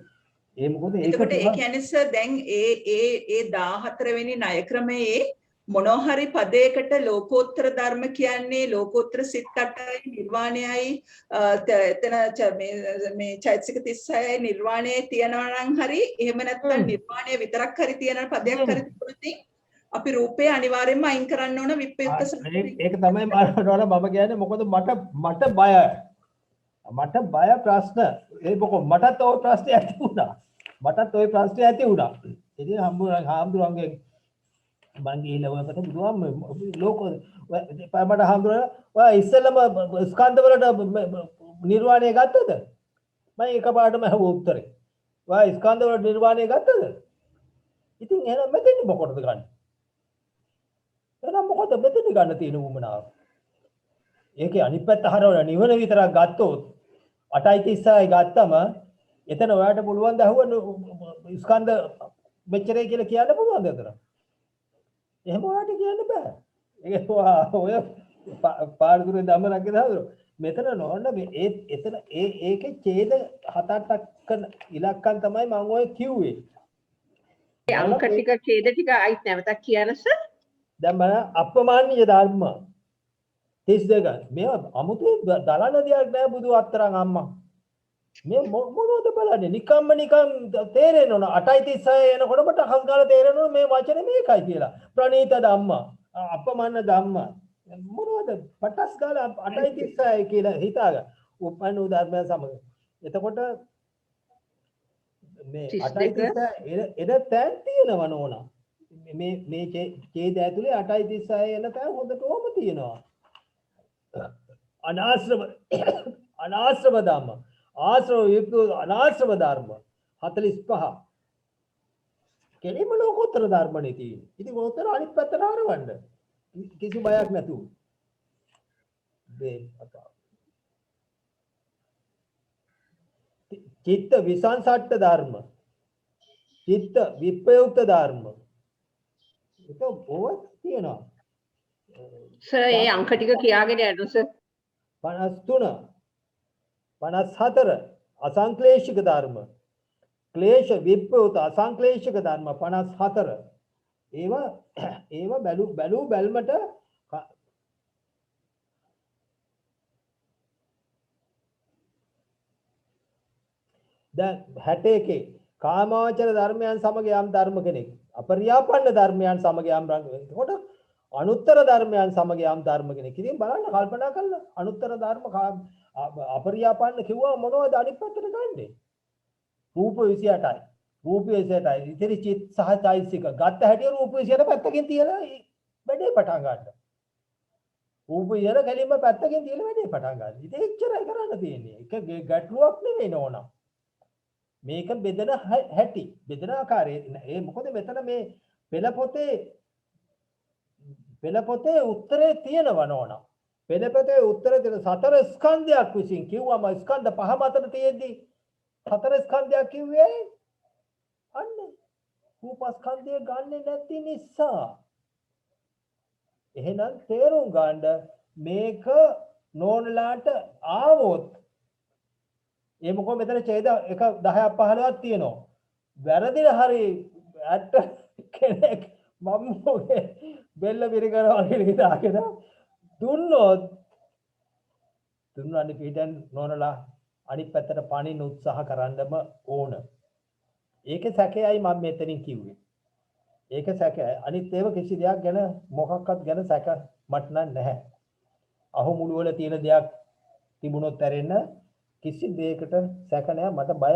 ඒ මොකද ඒක එතකොට ඒ කියන්නේ සර් දැන් ඒ 14 වෙනි ණය ක්‍රමයේ මොනවා හරි පදයකට ලෝකෝත්තර ධර්ම කියන්නේ ලෝකෝත්තර සිත් 8යි නිර්වාණයයි එතන මේ චෛතසික 36යි නිර්වාණය තියනවා නම් හරි එහෙම නැත්නම් නිර්වාණය විතරක් හරි තියෙන පදයක් හරි තිබුණොත් අපි රූපේ අනිවාර්යයෙන්ම අයින් කරන්න ඕන විප්‍රයුක්ත ඒක තමයි මම කියන්නේ මොකද මට බයයි. මට බය ප්‍රශ්න ඒ මොකද මටත් ওই ප්‍රශ්නේ ඇති වුණා. ඉතින් හාමුදුරන්ගේ මං ගිහිල්ලා ඔයකට බුදුහාම ලෝක මට හාමුදුරන ඔය ඉස්සෙල්ලම ස්කන්ධ වලට නිර්වාණය ගත්තද? මම එකපාරටම අහුව උත්තරේ. ඔය ස්කන්ධ වලට නිර්වාණය ගත්තද? ඉතින් එහෙනම් මෙතන මොකටද ගන්න? එහෙනම් මොකද මෙතන ගන්න තියෙන උමනාව? ඒකේ අනිත් පැත්ත හරවලා නිවන විතරක් ගත්තොත් 8:36යි ගත්තම එතන ඔයාලට පුළුවන් ද අහුව ස්කන්ධ මෙච්චරයි කියලා කියන්න පුළුවන්ද එතන? එහෙම ඔයාලට කියන්න බෑ. ඒක ඔය පාරදුරේ ධම්මරක්ගේ දාවරු. මෙතන නෝන්න මේ එතන ඒකේ ඡේද 7-8ක් ඉලක්කම් තමයි මම ඔය කිව්වේ. ඒ අංක ටික ඡේද ටික ආයිත් නැවතක් කියන්න සර්. දැන් බලන්න අප්‍රමාණීය ධර්ම 32 මේ අමුතු දලන දෙයක් නෑ බුදු අත්තරන් අම්මා. මේ මොනවද බලන්නේ නිකම් තේරෙන්න ඕන 8:36 එනකොට මට හස් ගාලා තේරෙන්න ඕන මේ වචනේ මේකයි කියලා. ප්‍රණීත ධම්ම අප්‍රමාණ ධම්ම මොනවද පටස් ගාලා 8:36 කියලා හිතාගන්න. උපන්න ධර්මයන් සමග. එතකොට මේ 8:36 එන තැන් තියෙනව නෝනා. මේ ඡේද ඇතුලේ 8:36 එන තැන් හොඳටම තියෙනවා. අනාශ්‍රම ධම්ම ආශ්‍රව යුක්ත අනාශ්‍රම ධර්ම 45 කෙලිම ලෝකෝත්තර ධර්මනේ තියෙන්නේ. ඉතින් උත්තර අනිත් පැත්තට හරවන්න කිසි බයක් නැතුව. චිත්ත විසංසට්ඨ ධර්ම චිත්ත විප්‍රයුක්ත ධර්ම ඒක ඕවත් තියෙනවා. සර් ඒ අංක ටික කියාගෙන යන්න සර්. 53 54 අසංක්ලේශික ධර්ම ක්ලේශ විප්‍රයුක්ත අසංක්ලේශික ධර්ම 54 ඒවා බැලු බැල්මට දැන් 61 කාමාවචර ධර්මයන් සමග යම් ධර්ම කෙනෙක් අපරියාපන්න ධර්මයන් සමග යම් එතකොට අනුත්තර ධර්මයන් සමග යම් ධර්ම කෙනෙක්. ඉතින් බලන්න කල්පනා කරලා අනුත්තර ධර්ම අපරියාපන්න කිව්වා මොනවද අනිත් පැත්තට ගන්නේ? රූප 28යි. රූප 28යි. ඉතින් චිත් සහ චෛතසික ගත්ත හැටි රූප 28 පැත්තකින් තියලා වැඩේ පටන් ගන්න. රූප 28 ගැලීම පැත්තකින් තියලා වැඩේ පටන් ගන්න. ඉතින් එච්චරයි කරන්න තියෙන්නේ. ඒක ගැටලුවක් නෙවෙයි නෝනා. මේක බෙදෙන හැටි බෙදෙන ආකාරය ඒ මොකද මෙතන මේ පෙළ පොතේ උත්තරේ තියෙනවා නෝනා. පෙළ පොතේ උත්තරේ තියෙන සතර ස්කන්ධයක් විසින් කිව්වම ස්කන්ධ පහ මතට තියෙද්දි සතර ස්කන්ධයක් කිව්වේ අන්න රූපස්කන්ධය ගන්නෙ නැති නිසා. එහෙනම් තේරුම් ගන්න මේක නෝනලාට ආවොත් ඒ මොකෝ මෙතන ඡේද 1 10ක් 15ක් තියෙනවා. වැරදිලා හරි ඇත්ත කෙනෙක් මම මොකේ බෙල්ල පිරි කරනවා කියලා හිතාගෙන දුන්නොත් තුන්වැනි පිටෙන් නෝනලා අනිත් පැත්තට පණින්න උත්සාහ කරන්නම ඕන. ඒකේ සැකයයි මම මෙතනින් කිව්වේ. ඒක සැකයි. අනිත් ඒවා කිසි දෙයක් ගැන මොකක්වත් ගැන සැක මට නැහැ. අහු මුළු වල තියෙන දෙයක් තිබුණොත් ඇරෙන්න කිසි දෙයකට සැක නැහැ. මට බය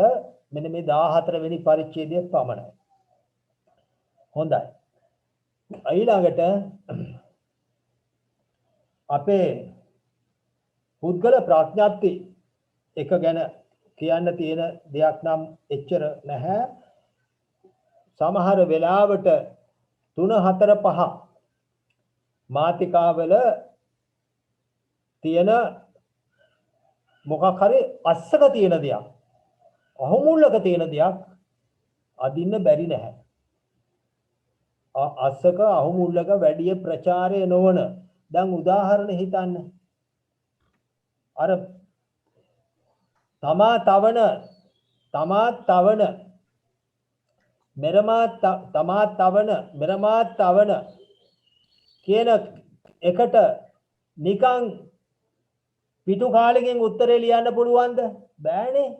මෙන්න මේ 14 වෙනි පරිච්ඡේදය පමණයි. හොඳයි. ඊළඟට අපේ පුද්ගල ප්‍රඥාප්ති එක ගැන කියන්න තියෙන දෙයක් නම් එච්චර නැහැ. සමහර වෙලාවට 3 4 5 මාතිකාවල තියෙන මොකක් හරි අස්සක තියෙන දෙයක් අහමුල්ලක තියෙන දෙයක් අදින්න බැරි නැහැ. අස්සක අහමුල්ලක වැඩි ප්‍රචාරය නොවන දැන් උදාහරණ හිතන්න. අර තමා තවන මෙරමා තවන කියන එකට නිකන් පිටු කාලෙකින් උත්තරේ ලියන්න පුළුවන්ද? බෑනේ.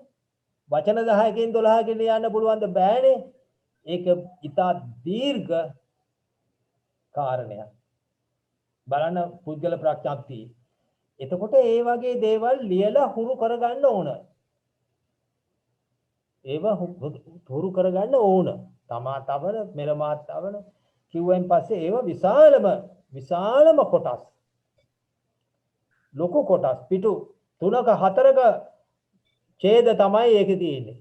වචන 10කින් 12කින් ලියන්න පුළුවන්ද? බෑනේ. ඒක ඉතා දීර්ඝ කාරණයක්. බලන්න පුද්ගල ප්‍රඥාප්තිය. එතකොට ඒ වගේ දේවල් ලියලා හුරු කරගන්න ඕන. ඒවා හුරු කරගන්න ඕන. තමා තවන මෙරමා තවන කිව්වෙන් පස්සේ ඒවා විශාලම කොටස්. ලොකු කොටස් පිටු 3ක 4ක ඡේද තමයි ඒකේ තියෙන්නේ.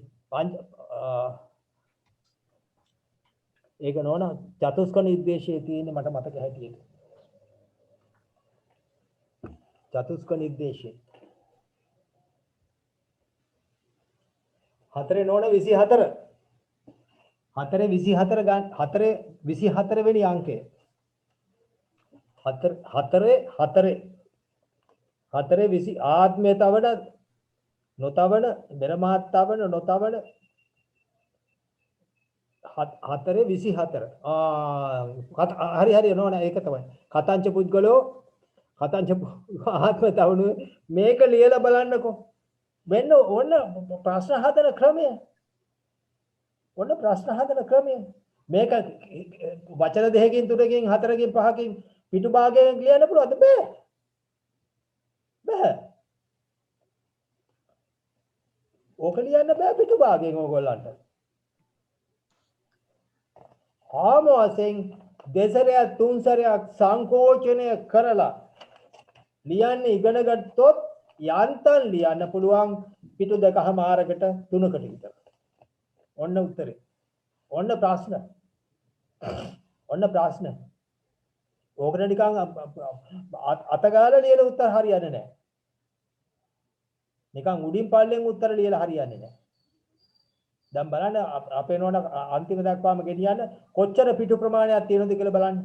ඒක නෝන චතුස්ක නිर्देशයේ තියෙන්නේ මට මතක හැටියට. චතුස්ක නිर्देशය 4 නෝන 24 4 24 ගන්න 4 24 වෙනි අංකය 4 20 ආත්මය තවන නොතවන මෙරමාත් තවන නොතවන 4 24 හරි නෝන ඒක තමයි කතංච පුද්ගලෝ කතංච ආත්ම තවනු මේක ලියලා බලන්නකෝ වෙන්න ඕන ප්‍රශ්න හදන ක්‍රමය මේක වචන 2කින් 3කින් 4කින් 5කින් පිටු භාගයෙන් ලියන්න පුළුවන්ද? බෑ. ඕක ලියන්න බෑ පිටු භාගයෙන් ඕගොල්ලන්ට. ආමෝසෙන් දෙසරයක් තුන් සැරයක් සංකෝචනය කරලා ලියන්න ඉගෙන ගත්තොත් යන්තම් ලියන්න පුළුවන් පිටු 2මාරකට 3කට විතර. ඔන්න උත්තරේ. ඔන්න ප්‍රශ්න. ඕකට නිකන් අතගාලා ලියන උත්තර හරියන්නේ නැහැ. නිකන් උඩින් පල්ලෙන් උත්තර ලියලා හරියන්නේ නැහැ. දැන් බලන්න අපේ නෝන අන්තිම දක්වාම ගෙනියන්න කොච්චර පිටු ප්‍රමාණයක් තියෙනවද කියලා බලන්න.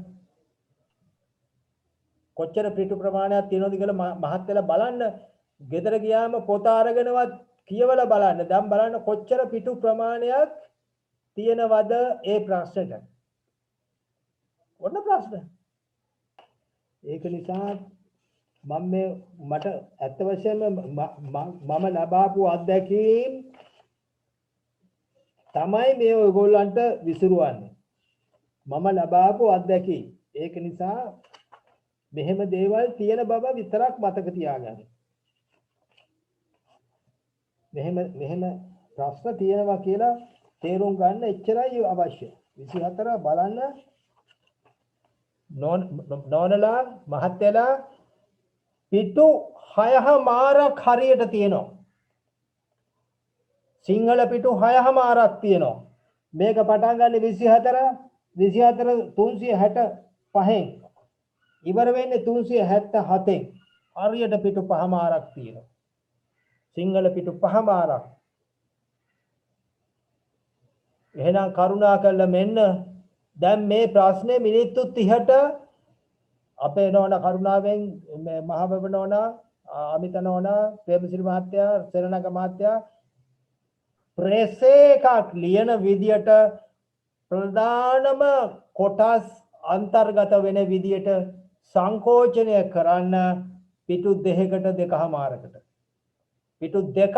කොච්චර පිටු ප්‍රමාණයක් තියෙනවද කියලා මහත් වෙලා බලන්න. ගෙදර ගියාම පොත අරගෙනවත් කියවලා බලන්න. දැන් බලන්න කොච්චර පිටු ප්‍රමාණයක් තියෙනවද ඒ ප්‍රශ්නෙට. ඔන්න ප්‍රශ්න. ඒක නිසා මට ඇත්ත වශයෙන්ම මම ලබාපු අත්දැකීම් තමයි මේ ඔයගොල්ලන්ට විසිරුවන්නේ. මම ලබාපු අත්දැකීම්. ඒක නිසා මෙහෙම දේවල් තියෙන බව විතරක් මතක තියාගන්න. මෙහෙම ප්‍රශ්න තියෙනවා කියලා තේරුම් ගන්න එච්චරයි අවශ්‍ය. 24 බලන්න නෝනලා මහත්තයලා පිටු 6මාරක් හරියට තියෙනවා. සිංහල පිටු 6මාරක් තියෙනවා. මේක පටන් ගන්න 24 365න් ඉවර වෙන්නේ 377න්. හරියට පිටු 5මාරක් තියෙනවා. සිංහල පිටු 5මාරක්. එහෙනම් කරුණාකරලා මෙන්න දැන් මේ ප්‍රශ්නේ මිනිත්තු 30ට අපේ නෝන කරුණාවෙන් මහබබ නෝන අමිත නෝන ප්‍රේමසිරි මහත්තයා සරණක මහත්තයා ප්‍රෙස් එකක් ලියන විදියට ප්‍රධානම කොටස් අන්තර්ගත වෙන විදියට සංකෝචනය කරන්න පිටු දෙකකට දෙකමාරකට පිටු දෙකක්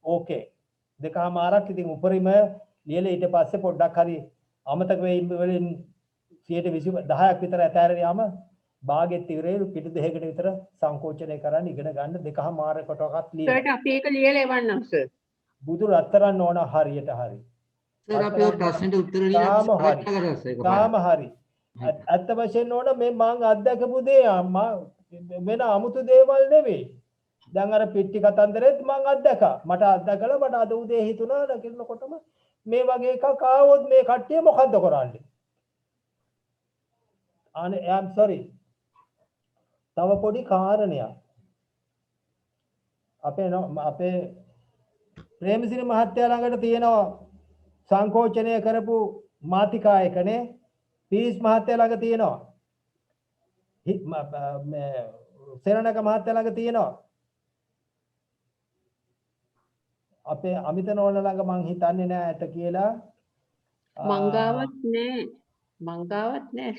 ඕකේ දෙකමාරක් ඉතින් උපරිම ලියලා ඊට පස්සේ පොඩ්ඩක් හරි අමතක වෙයි වලින් 10ක් විතර ඇතෑරලා යාම භාගෙත් ඉවරේ පිටු දෙකකට විතර සංකෝචනය කරන්න ඉගෙන ගන්න දෙකමාරකටවත් ලියලා සර්ට අපි ඒක ලියලා එවන්නම් සර්. බුදු රත්තරන් ඕන හරියට හරි සර් අපි ඔය ප්‍රශ්නෙට උත්තර තාම ලියලා හරි. තාම හරි ඇත්ත වශයෙන් ඕන මේ මං අත්දැකපු දේ වෙන අමුතු දේවල් නෙවෙයි දැන් අර පිටි කතන්දරෙත් මං අත්දැකා මට අත්දැකලා මට අද උදේ හිතුණා නකිනකොටම මේ වගේ එකක් ආවොත් මේ කට්ටිය මොකද්ද කරන්නේ අනේ I am sorry තව පොඩි කාරණයක් අපේ ප්‍රේමසිරි මහත්තයා ළඟට තියෙනවා සංකෝචනය කරපු මාතිකා එකනේ පීස් මහත්තයා ළඟ තියෙනවා මේ සේනනක මහත්තයා ළඟ තියෙනවා අපේ අමිත නෝන ළඟ මං හිතන්නේ නෑ ඇත කියලා මංගාවත් නෑ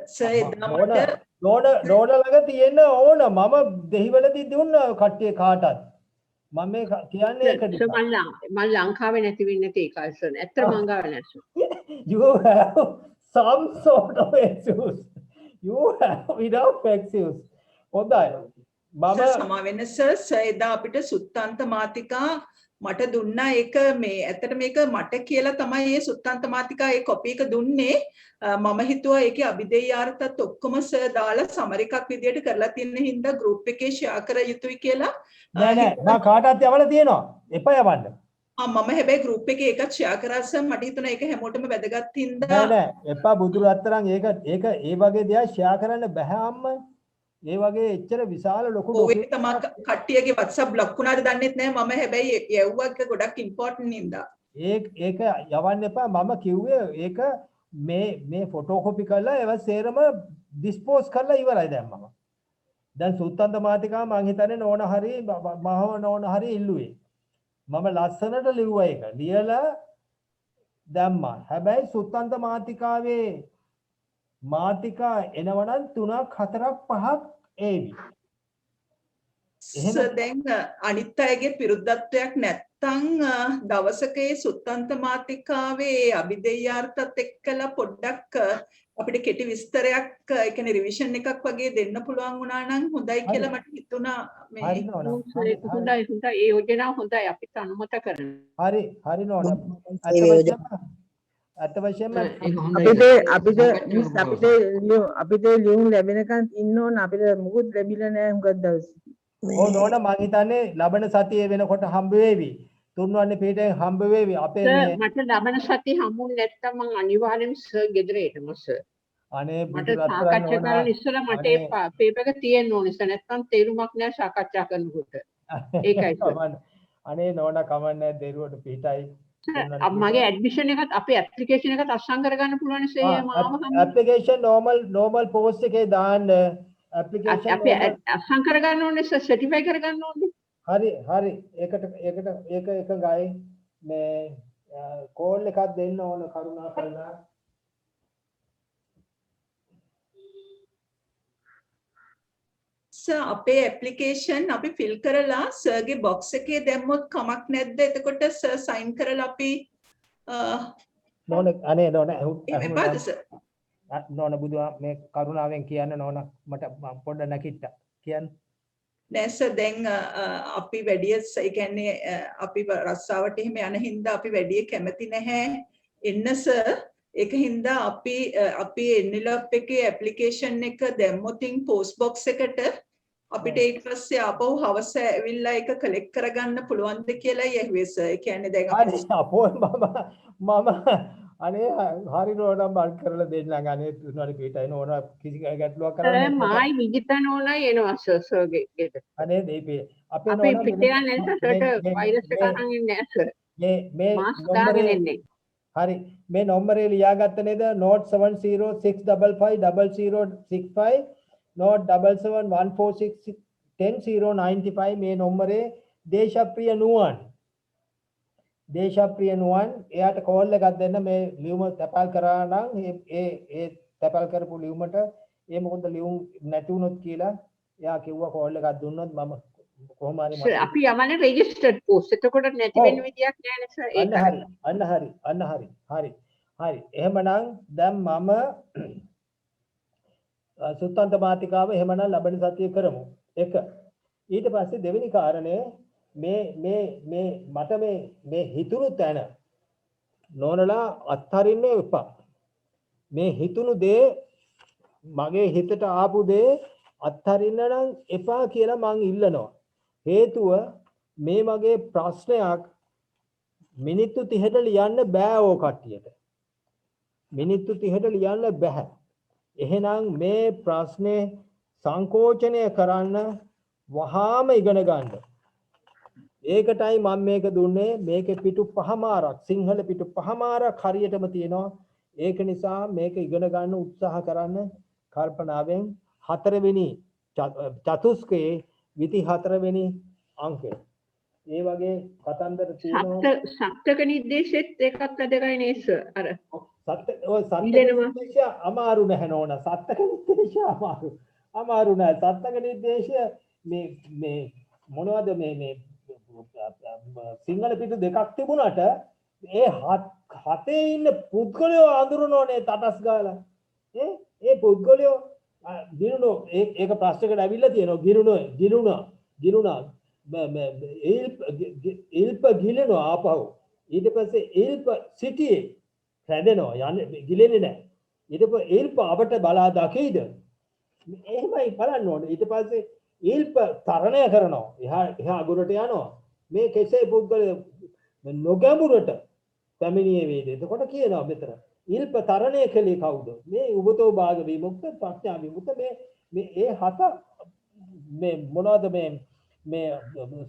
සර් එදා මට නෝන ළඟ තියෙන ඕන මම දෙහිවලදී දුන්න කට්ටිය කාටත් මම මේ කියන්නේ ඒක සර් මම ලංකාවේ නැති වෙන්නේ නැති ඒකයි සර්. ඇත්තට මංගාවේ නෑ sir. you have some sort of excuse you have enough excuse හොඳයි මම සමා වෙන්න සර් එදා අපිට සුත්තන්ත මාතිකා මට දුන්නා ඒක මේ ඇත්තට මේක මට කියලා තමයි මේ සුත්තන්ත මාතිකා ඒ කොපි එක දුන්නේ මම හිතුවා ඒකේ අභිදේයාර්ථත් ඔක්කොම සර් දාලා සමර් එකක් විදියට කරලා තියෙන හින්දා group එකේ share කර යුතුයි කියලා නෑ මම කාටවත් යවලා තියෙනවා එපා යවන්න මම හැබැයි group එකේ එකක් share කරා සර් මට හිතුණා ඒක හැමෝටම වැදගත් හින්දා නෑ එපා බුදු රත්තරන් ඒක ඒ වගේ දේවල් share කරන්න බෑ අම්මා ඒ වගේ එච්චර විශාල ලොකු ඔය තමයි කට්ටියගේ WhatsApp බ්ලොක් වුණාද දන්නෙත් නෑ මම හැබැයි යවුවා එක ගොඩක් ඉම්පෝටන්ට් හින්දා ඒක යවන්න එපා මම කිව්වේ ඒක මේ ෆොටෝකොපි කරලා ඒව සේරම ඩිස්පෝස් කරලා ඉවරයි දැන් මම දැන් සුත්තන්ත මාතිකා මං හිතන්නේ නෝන හරි මහව නෝන හරි ඉල්ලුවේ මම ලස්සනට ලිව්වා ඒක ලියලා දැම්මා හැබැයි සුත්තන්ත මාතිකාවේ මාතිකා එනවනම් 3ක් 4ක් 5ක් ඒවි සර් දැන් අනිත් අයගේ විරුද්ධත්වයක් නැත්තම් දවසක ඒ සුත්තන්ත මාතිකාවේ අභිදේයාර්ථත් එක්කලා පොඩ්ඩක් අපිට කෙටි විස්තරයක් ඒ කියන්නේ රිවිෂන් එකක් වගේ දෙන්න පුළුවන් වුණා නම් හොඳයි කියලා මට හිතුණා මේ හොඳයි ඒ යෝජනාව හොඳයි අපිට අනුමත කරනවා හරි නෝන අත වශයෙන්ම අපිට ලියුම් ලැබෙනකන් ඉන්න ඕන අපිට මුකුත් ලැබිලා නැහැ හුඟක් දවස්. ඕ නෝන මං හිතන්නේ ලබන සතියේ වෙනකොට හම්බ වෙවි. තුන්වන්නේ පිටේ හම්බ වෙවි. අපේ මේ මට ලබන සතිය හම්බුනේ නැත්තම් මං අනිවාර්යෙන්ම සර් ගෙදර එනවා සර්. අනේ මට සාකච්ඡා කරන්න ඉස්සෙල්ලා මට ඒ පේපර් එක තියෙන්න ඕනේ සර්. නැත්තම් තේරුමක් නැහැ සාකච්ඡා කරනකොට. ඒකයි සර්. අනේ නෝන කමන්නේ දෙරුවට පිටයි. මගේ ඇඩ්මිෂන් එකත් අපේ ඇප්ලිකේෂන් එකත් අස්සම් කරගන්න පුළුවන් සර් ඇප්ලිකේෂන් නෝමල් පෝස්ට් එකේ දාන්න ඇප්ලිකේෂන් අපි අස්සම් කරගන්න ඕනේ සර් සර්ටිෆයි කරගන්න ඕනේ හරි ඒක එකගයි මේ කෝල් එකක් දෙන්න ඕන කරුණා කරලා සර් අපේ ඇප්ලිකේෂන් අපි ෆිල් කරලා සර්ගේ බොක්ස් එකේ දැම්මොත් කමක් නැද්ද එතකොට සර් සයින් කරලා අපි නෝන අනේ නෝන එපාද සර් නෝන බුදුහා මේ කරුණාවෙන් කියන්න නෝන මට පොඩ්ඩක් නැකිට්ටා කියන්න නෑ සර් දැන් අපි වැඩි ඒ කියන්නේ අපි රස්සාවට එහෙම යන හින්දා අපි වැඩි කැමති නැහැ එන්න සර් ඒක හින්දා අපි එන්වෙලොප් එකේ ඇප්ලිකේෂන් එක දැම්මොතින් පෝස්ට් බොක්ස් එකට අපිට ඊට පස්සේ ආපහු හවස ඇවිල්ලා ඒක කලෙක්ට් කරගන්න පුළුවන්ද කියලා යහුවේ සර්. ඒ කියන්නේ දැන් හරි අපෝ මම අනේ හරි නෝනම් බල් කරලා දෙන්නම් අනේ තුනට පිටයි නෝන කිසි ගැටලුවක් කරන්නේ නැහැ. මායි විජිතා නෝනයි එනවා සර්ගේ ගෙදර. අනේ දෙපේ අපි පිටේ යන නිසා සර්ට වෛරස් එක අරන් ඉන්නේ නැහැ සර්. මේ මාස්ක් දාගෙන එන්නේ. හරි මේ නම්බරේ ලියාගත්ත නේද note 70650065 note 7714610095 මේ නම්බරේ දේශප්‍රිය නුවන් එයාට කෝල් එකක් දෙන්න මේ ලියුම තැපල් කරා නම් ඒ තැපල් කරපු ලියුමට ඒ මොකද ලියුම් නැති වුණොත් කියලා එයා කිව්වා කෝල් එකක් දුන්නොත් මම කොහොම හරි සර් අපි යවන්නේ රෙජිස්ටර්ඩ් පෝස්ට්. එතකොට නැති වෙන විදියක් නෑ නේ සර්. ඒක හරි. එහෙමනම් දැන් මම සුත්තන්ත මාතිකාව එහෙමනම් ලබන සතියේ කරමු. එක. ඊට පස්සේ දෙවෙනි කාරණය මට මේ හිතුණු තැන නෝනලා අත්හරින්න එපා. මේ හිතුණු දේ මගේ හිතට ආපු දේ අත්හරින්න නම් එපා කියලා මං ඉල්ලනවා. හේතුව මේ වගේ ප්‍රශ්නයක් මිනිත්තු 30ට ලියන්න බෑ ඕ කට්ටියට. මිනිත්තු 30ට ලියන්න බෑ. එහෙනම් මේ ප්‍රශ්නේ සංකෝචනය කරන්න වහාම ඉගෙන ගන්න. ඒකටයි මම මේක දුන්නේ. මේකේ පිටු 5මාරක් සිංහල පිටු 5මාරක් හරියටම තියෙනවා. ඒක නිසා මේක ඉගෙන ගන්න උත්සාහ කරන්න කල්පනාවෙන් 4 වෙනි චතුස්කයේ 24 වෙනි අංකය. ඒ වගේ කතන්දර තියෙනවා. සත්‍යක නිर्देशෙත් එකක් අදගයි නේ සර්. අර සත්‍යක නිर्देशය අමාරු නැහැ නෝන. සත්‍යක නිर्देशය අමාරු නෑ. සත්‍යක නිर्देशය මේ මොනවද මේ සිංහල පිටු දෙකක් තිබුණාට ඒ හතේ ඉන්න පුද්ගලයෝ අඳුරනෝනේ තටස් ගාලා. ඒ පුද්ගලයෝ ගිරුණෝ ඒක ප්‍රශ්නයකට ඇවිල්ලා තියෙනවා. ගිරුණා ඉල්ප ගිලෙනවා ආපහු. ඊට පස්සේ ඉල්ප සිටියේ හැදෙනවා යන්නේ ගිලෙන්නේ නැහැ. ඊට පස්සේ ඉල්ප අපට බලා දකීද? එහෙමයි බලන්න ඕනේ. ඊට පස්සේ ඉල්ප තරණය කරනවා. එහා අගුරට යනවා. මේ කෙසේ පුද්ගලය නොගැඹුරට පැමිණියේ වේද? එතකොට කියනවා මෙතන ඉල්ප තරණය කළේ කවුද? මේ උබතෝ භාග විමුක්ත ප්‍රඥා විමුක්ත මේ ඒ හත මේ මොනවද මේ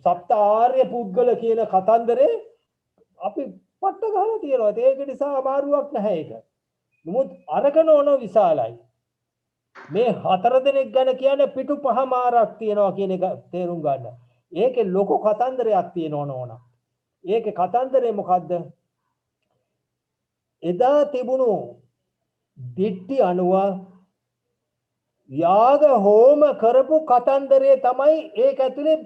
සප්ත ආර්ය පුද්ගල කියන කතන්දරේ අපි පට්ට ගහලා තියෙනවා. ඒක නිසා අමාරුවක් නැහැ ඒක. නමුත් අරගෙන ඕන විශාලයි. මේ 4 දෙනෙක් ගැන කියන්නේ පිටු 5මාරක් තියෙනවා කියන එක තේරුම් ගන්න. ඒකේ ලොකු කතන්දරයක් තියෙනවා නෝන. ඒකේ කතන්දරේ මොකද්ද? එදා තිබුණු දිට්ටි අනුව යාග හෝම කරපු කතන්දරේ තමයි ඒක ඇතුලේ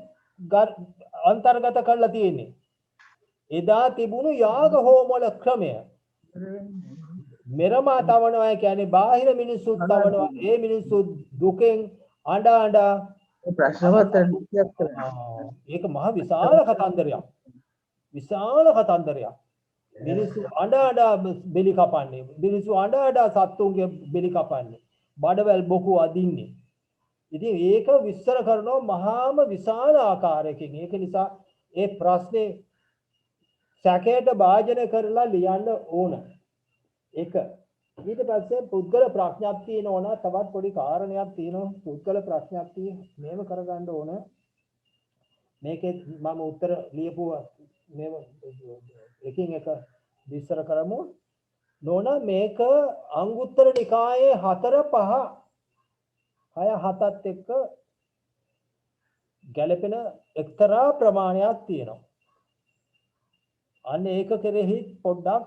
අන්තර්ගත කරලා තියෙන්නේ. එදා තිබුණු යාග හෝම වල ක්‍රමය මෙරමා තවනවා කියන්නේ බාහිර මිනිස්සුත් තවනවා. ඒ මිනිස්සු දුකෙන් අඬ ප්‍රශ්නවත් ඒක මහ විශාල කතන්දරයක්. මිනිස්සු අඬ බෙලි කපන්නේ. මිනිස්සු අඬ සත්තුන්ගේ බෙලි කපන්නේ. බඩවැල් බොකු අදින්නේ. ඉතින් ඒක විස්තර කරනවා මහාම විශාල ආකාරයකින්. ඒක නිසා ඒ ප්‍රශ්නේ සැකයට භාජනය කරලා ලියන්න ඕන. එක. ඊට පස්සේ පුද්ගල ප්‍රඥාප්තිය නෝන තවත් පොඩි කාරණයක් තියෙනවා. පුද්ගල ප්‍රඥාප්තිය මේව කරගන්න ඕන. මේකේ මම උත්තර ලියපුවා මේව එකින් එක විස්තර කරමු. නෝන මේක අංගුත්තර නිකායේ 4 5 6 7ත් එක්ක ගැලපෙන එක්තරා ප්‍රමාණයක් තියෙනවා. අන්න ඒක කෙරෙහි පොඩ්ඩක්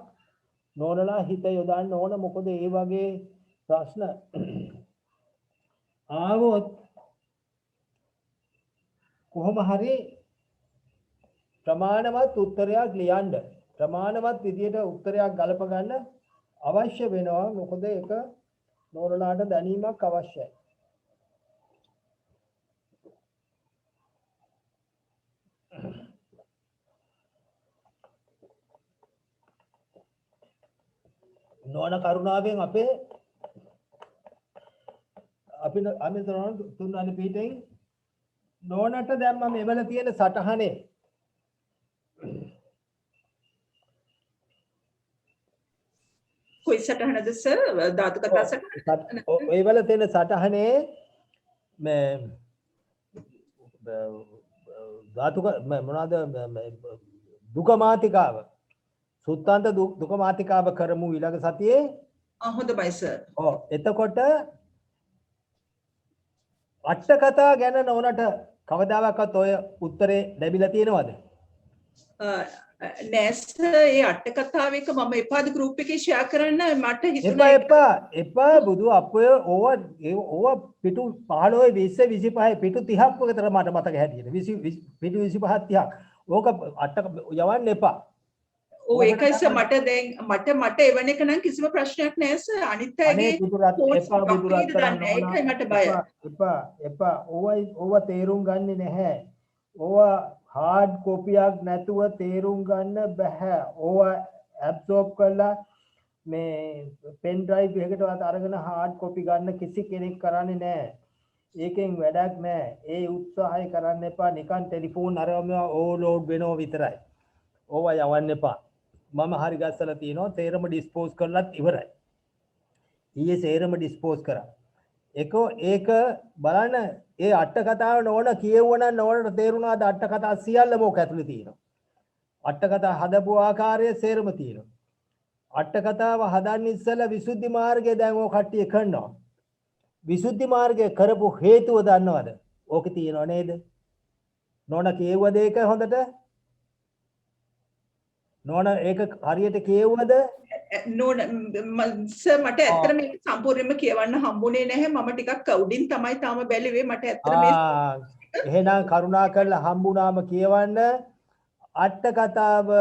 නෝනලා හිත යොදන්න ඕන. මොකද ඒ වගේ ප්‍රශ්න ආවොත් කොහොම හරි ප්‍රමාණවත් උත්තරයක් ලියන්න, ප්‍රමාණවත් විදියට උත්තරයක් ගලප ගන්න අවශ්‍ය වෙනවා. මොකද ඒක නෝනලාට දැනීමක් අවශ්‍යයි. නෝන කරුණාවෙන් අපි තුන්වැනි පිටෙන් නෝනට දැන් මම එවල තියෙන සටහනේ කොයි සටහනද සර්? ධාතු කතා සටහන. එවල තියෙන සටහනේ මේ ධාතුක මොනවාද දුක මාතිකාව සුත්තන්ත දුක මාතිකාව කරමු ඊළඟ සතියේ. හොඳයි සර්. ඔව් එතකොට අට කතා ගැන නෝනට කවදාවත් ඔය උත්තරේ ලැබිලා තියෙනවද? නෑස් ඒ අට කතාව එක මම එපාද ගෲප් එකේ ෂෙයා කරන්න මට හිතුණා එපා බුදු අපේ ඕවා පිටු 15 20 25 පිටු 30ක් වගේ මට මතක හැටියට 20 පිටු 25 30ක් ඕක අට යවන්න එපා. ඔව් ඒකයි සර් මට දැන් මට එවන එක නම් කිසිම ප්‍රශ්නයක් නෑ සර් අනිත් අනේ අයගේ බුදුරත් එපා බුදුරත් ඒකයි මට බය. එපා ඕවා තේරුම් ගන්නේ නැහැ. ඕවා හાર્ඩ් කොපියක් නැතුව තේරුම් ගන්න බෑ. ඕවා ඇබ්සෝබ් කරලා මේ පෙන් ඩ්‍රයිව් එකකට අරගෙන හાર્ඩ් කොපි ගන්න කිසි කෙනෙක් කරන්නේ නැහැ. ඒකෙන් වැඩක් නැහැ. ඒ උත්සාහය කරන්න එපා. නිකන් ටෙලිෆෝන් අරවම ඕවර්ලෝඩ් වෙනවා විතරයි. ඕවා යවන්න එපා. මම හරි ගස්සලා තියෙනවා. තේරම ඩිස්පෝස් කරලත් ඉවරයි. ඊයේ තේරම ඩිස්පෝස් කරා. ඒක බලන්න ඒ අට කතාව නෝන කියවුවනම් නෝනට තේරුණාද අට කතා සියල්ලම ඕක ඇතුලේ තියෙනවා. අට කතා හදපු ආකාරය සේරම තියෙනවා. අට කතාව හදන්න ඉස්සෙල්ලා විසුද්ධි මාර්ගය දැන් ඕක කට්ටිය කරනවා. විසුද්ධි මාර්ගය කරපු හේතුව දන්නවද? ඕක තියෙනව නේද? නෝන කියවුවද ඒක හොඳට? නෝන ඒක හරියට කියවුවද? නෝන සර් මට ඇත්තට මේක සම්පූර්ණයෙන්ම කියවන්න හම්බුනේ නැහැ මම ටිකක් උඩින් තමයි තාම බැලුවේ මට ඇත්තට මේ එහෙනම් කරුණාකරලා හම්බුනාම කියවන්න අට කතාව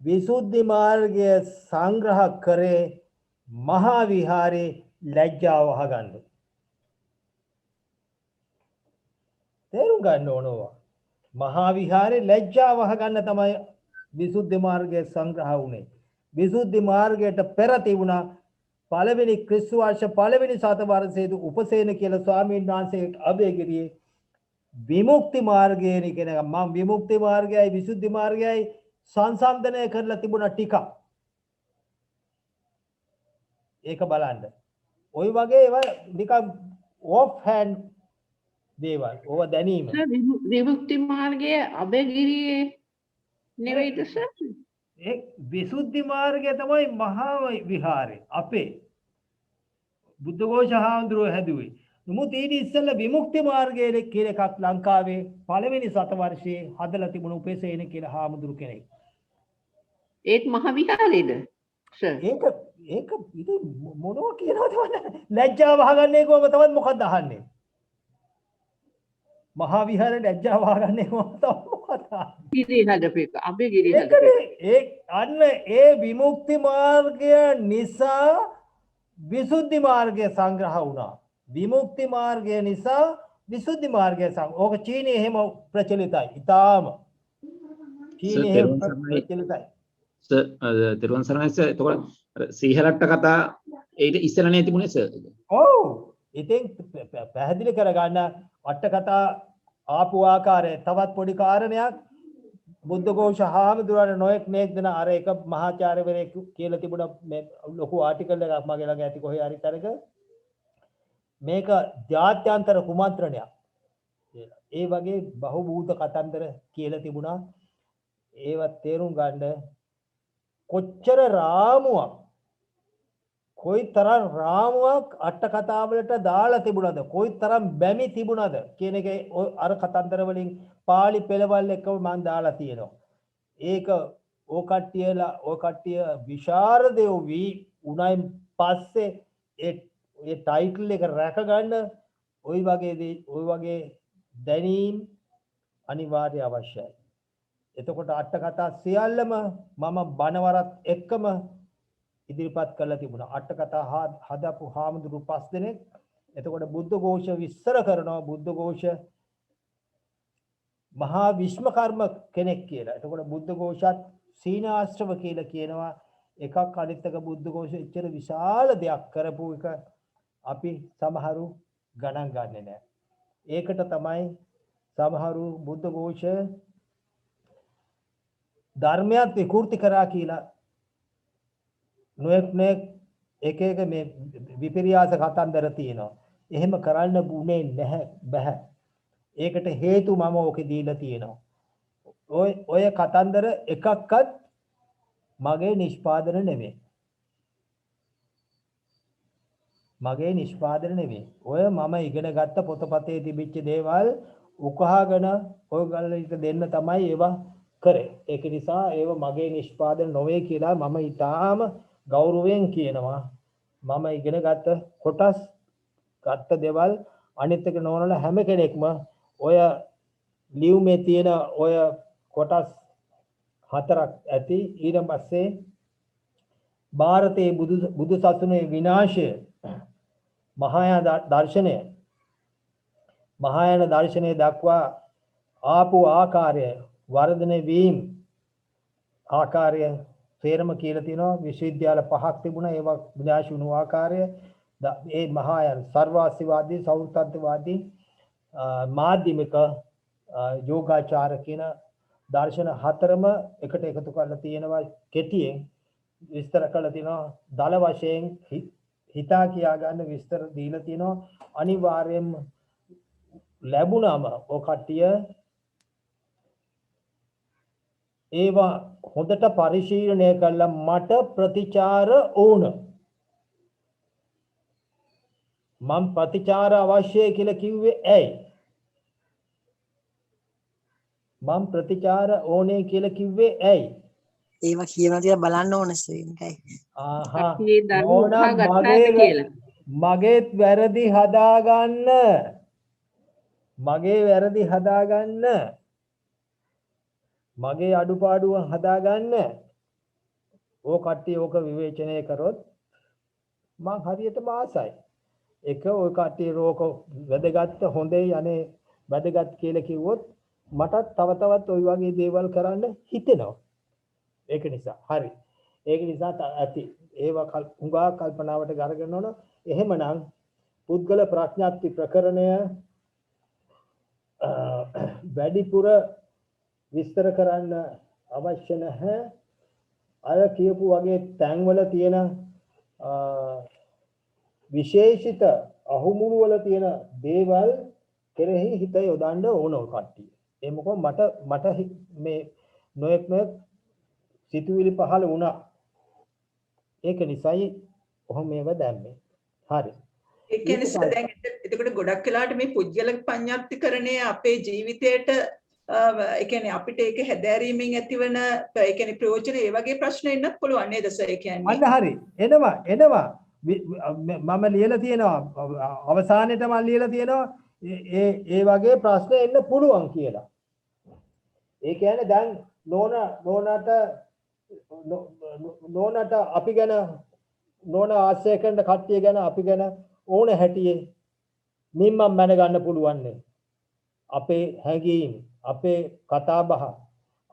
විසුද්ධි මාර්ගය සංග්‍රහ කරේ මහා විහාරේ ලැජ්ජාව වහගන්න. තේරුම් ගන්න ඕනවා. මහා විහාරේ ලැජ්ජාව වහගන්න තමයි විසුද්ධි මාර්ගය සංග්‍රහ වුණේ. විසුද්ධි මාර්ගයට පෙර තිබුණා පළවෙනි ක්‍රිස්තු වර්ෂ පළවෙනි සතවර්ෂයේදී උපසේන කියලා ස්වාමීන් වහන්සේ අබේගිරියේ විමුක්ති මාර්ගය කියන එක මම විමුක්ති මාර්ගයයි විසුද්ධි මාර්ගයයි සංසන්දනය කරලා තිබුණා ටික. ඒක බලන්න. ওই වගේ ඒවා නිකන් ඔෆ් හෑන්ඩ් දේවල්. ඕව දැනීම. විමුක්ති මාර්ගයේ අබේගිරියේ නෙවෙයිද සර්? ඒ විසුද්ධි මාර්ගය තමයි මහා විහාරේ අපේ බුද්ධඝෝෂ හාමුදුරුවෝ හැදුවේ. නමුත් ඊට ඉස්සෙල්ලා විමුක්ති මාර්ගය කියලා එකක් ලංකාවේ පළවෙනි සතවර්ෂයේ හදලා තිබුණු උපසේන කියලා හාමුදුරු කෙනෙක්. ඒත් මහ විහාරේද සර්? ඒක ඉතින් මොනවා කියනවද මම ලැජ්ජාව වහගන්නේ කොහොම තමයි මොකක්ද අහන්නේ? මහා විහාරේ ලැජ්ජාව වහගන්නේ කොහොමද මොකක්ද? ගිරි හදපේක අබේගිරි හදපේක. අන්න ඒ විමුක්ති මාර්ගය නිසා විසුද්ධි මාර්ගය සංග්‍රහ වුණා. විමුක්ති මාර්ගය නිසා විසුද්ධි මාර්ගය ඕක චීනයේ එහෙම ප්‍රචලිතයි. ඊටාම චීනයේ එහෙම ප්‍රචලිතයි. සර් තිරුවන් සරණයි සර්. එතකොට සීහලට්ට කතා ඊට ඉස්සෙල්ලා නේ තිබුණේ සර්. ඔව්. ඉතින් පැහැදිලි කරගන්න අට කතා ආපු ආකාරය තවත් පොඩි කාරණයක් බුද්ධඝෝෂ හාමුදුරුවෝ නොයෙක් නෙක් දෙන අර එක මහාචාර්යවරයෙක් කියලා තිබුණ මේ ලොකු ආටිකල් එකක් මගේ ළඟ ඇති කොහේ හරි තරක මේක ජාත්‍යන්තර කුමන්ත්‍රණයක් කියලා. ඒ වගේ බහුබූත කතන්දර කියලා තිබුණා. ඒවත් තේරුම් ගන්න කොච්චර රාමුවක් කොයිතරම් රාමුවක් අට කතාවලට දාලා තිබුණාද කොයිතරම් බැමි තිබුණාද කියන එක අර කතන්දර වලින් පාලි පෙළවල් එක්කම මම දාලා තියෙනවා. ඒක ඕ කට්ටිය විශාරදයෝ වී උණයින් පස්සේ ඒ ටයිටල් එක රැක ගන්න ওই වගේ දැනීම් අනිවාර්ය අවශ්‍යයි. එතකොට අට කතා සියල්ලම මම බණවරත් එක්කම ඉදිරිපත් කරලා තිබුණා. අට කතා හදපු හාමුදුරු 5 දෙනෙක්. එතකොට බුද්ධඝෝෂ විස්තර කරනවා බුද්ධඝෝෂ මහා විශ්වකර්ම කෙනෙක් කියලා. එතකොට බුද්ධඝෝෂත් සීනාශ්‍රව කියලා කියනවා. එකක් අනිත් එක බුද්ධඝෝෂ එච්චර විශාල දෙයක් කරපු එක අපි සමහරු ගණන් ගන්නේ නැහැ. ඒකට තමයි සමහරු බුද්ධඝෝෂ ධර්මයක් විකෘති කරා කියලා නොඑක් එක මේ විපර්යාස කතන්දර තියෙනවා. එහෙම කරන්න බුනේ නැහැ බෑ. ඒකට හේතු මම ඕකේ දීලා තියෙනවා. ඔය කතන්දර එකක්වත් මගේ නිෂ්පාදන නෙවෙයි. ඔය මම ඉගෙන ගත්ත පොතපතේ තිබිච්ච දේවල් උකහාගෙන ඔයගොල්ලන්ට දෙන්න තමයි ඒවා කරේ. ඒක නිසා ඒව මගේ නිෂ්පාදන නොවේ කියලා මම ඊටාම ගෞරවයෙන් කියනවා. මම ඉගෙන ගත්ත කොටස් ගත්ත දේවල් අනිත් එක නෝනලා හැම කෙනෙක්ම ඔය ලියුමේ තියෙන ඔය කොටස් 4ක් ඇති. ඊට පස්සේ ಭಾರತයේ බුදු සසුනේ විනාශය මහායාන දර්ශනය දක්වා ආපු ආකාරය වර්ධනය වීම ආකාරය තේරම කියලා තියෙනවා. විශ්වවිද්‍යාල 5ක් තිබුණා. ඒවා විනාශ වුණු ආකාරය ඒ මහායාන සර්වාස්තිවාදී සෞත්‍රත්වවාදී මාධ්‍යමික යෝගාචාර කියන දර්ශන 4ම එකට එකතු කරලා තියෙනවා. කෙටියෙන් විස්තර කරලා තියෙනවා. දල වශයෙන් හිතා කියා ගන්න විස්තර දීලා තියෙනවා. අනිවාර්යයෙන්ම ලැබුණාම ඔය කට්ටිය ඒවා හොඳට පරිශීලනය කළා. මට ප්‍රතිචාර ඕන. මම ප්‍රතිචාර අවශ්‍යයි කියලා කිව්වේ ඇයි? මම ප්‍රතිචාර ඕනේ කියලා කිව්වේ ඇයි? ඒවා කියනවා කියලා බලන්න ඕන සේනකයි. ආහා අපි ඒ ධර්ම උකහා ගත්තාද කියලා. මගේත් වැරදි හදාගන්න. මගේ වැරදි හදාගන්න. මගේ අඩුපාඩුව හදාගන්න. ඕ කට්ටිය ඕක විවේචනය කරොත් මං හරියටම ආසයි. එක ඔය කට්ටිය රෝක වැදගත් හොඳේ යන්නේ වැදගත් කියලා කිව්වොත් මටත් තව තවත් ওই වගේ දේවල් කරන්න හිතෙනවා. ඒක නිසා හරි. ඒක නිසා ඇති ඒවා හුඟා කල්පනාවට ගරගෙන ඕන. එහෙමනම් පුද්ගල ප්‍රඥාප්ති ප්‍රකරණය වැඩිපුර විස්තර කරන්න අවශ්‍ය නැහැ. අර කියපු වගේ තැන්වල තියෙන විශේෂිත අහුමුළු වල තියෙන දේවල් කෙරෙහි හිත යොදන්න ඕන කට්ටිය. ඒ මොකද මට මේ නොයෙක් සිතුවිලි පහළ වුණා. ඒක නිසායි ඔහොම මේව දැම්මේ. හරි. ඒ කියන්නේ දැන් එතකොට ගොඩක් වෙලාවට මේ පුජ්‍යල පඤ්ඤාප්තිකරණය අපේ ජීවිතේට ඒ කියන්නේ අපිට ඒක හැදෑරීමෙන් ඇතිවන ඒ කියන්නේ ප්‍රයෝජන ඒ වගේ ප්‍රශ්න එන්නත් පුළුවන් නේද සර්? ඒ කියන්නේ අන්න හරි. එනවා. මම ලියලා තියෙනවා අවසානයේට මම ලියලා තියෙනවා ඒ වගේ ප්‍රශ්න එන්න පුළුවන් කියලා. ඒ කියන්නේ දැන් නෝනට අපි ගැන නෝන ආශ්‍රය කරන කට්ටිය ගැන අපි ගැන ඕන හැටියේ මින් මම මැනගන්න පුළුවන් නේ. අපේ හැඟීම්, අපේ කතාබහ,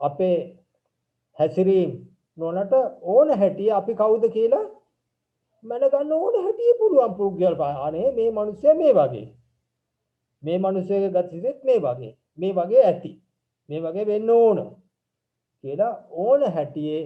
අපේ හැසිරීම් නෝනට ඕන හැටියේ අපි කවුද කියලා මැනගන්න ඕන හැටියේ පුළුවන් පුද්ගල අනේ මේ මිනිස්සයා මේ වගේ. මේ මිනිස්සයාගේ ගතිසිත මේ වගේ ඇති. මේ වගේ වෙන්න ඕන කියලා ඕන හැටියේ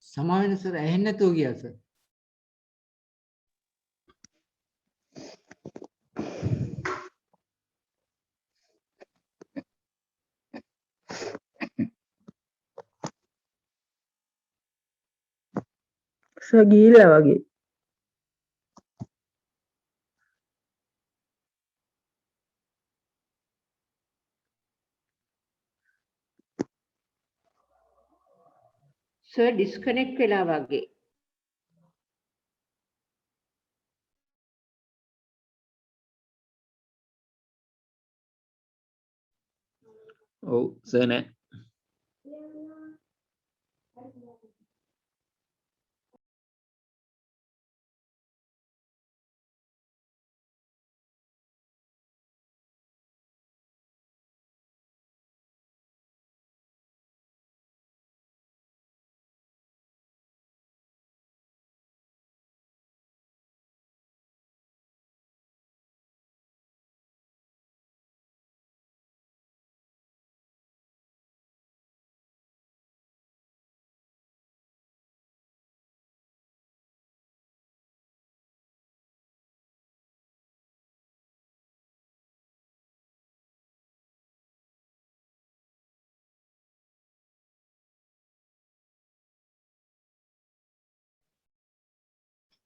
සමාවෙන්න සර් ඇහෙන්නේ නැතුව ගියා සර්. ගිහිල්ලා වගේ. සර් ඩිස්කනෙක්ට් වෙලා වගේ. ඔව් සර් නෑ.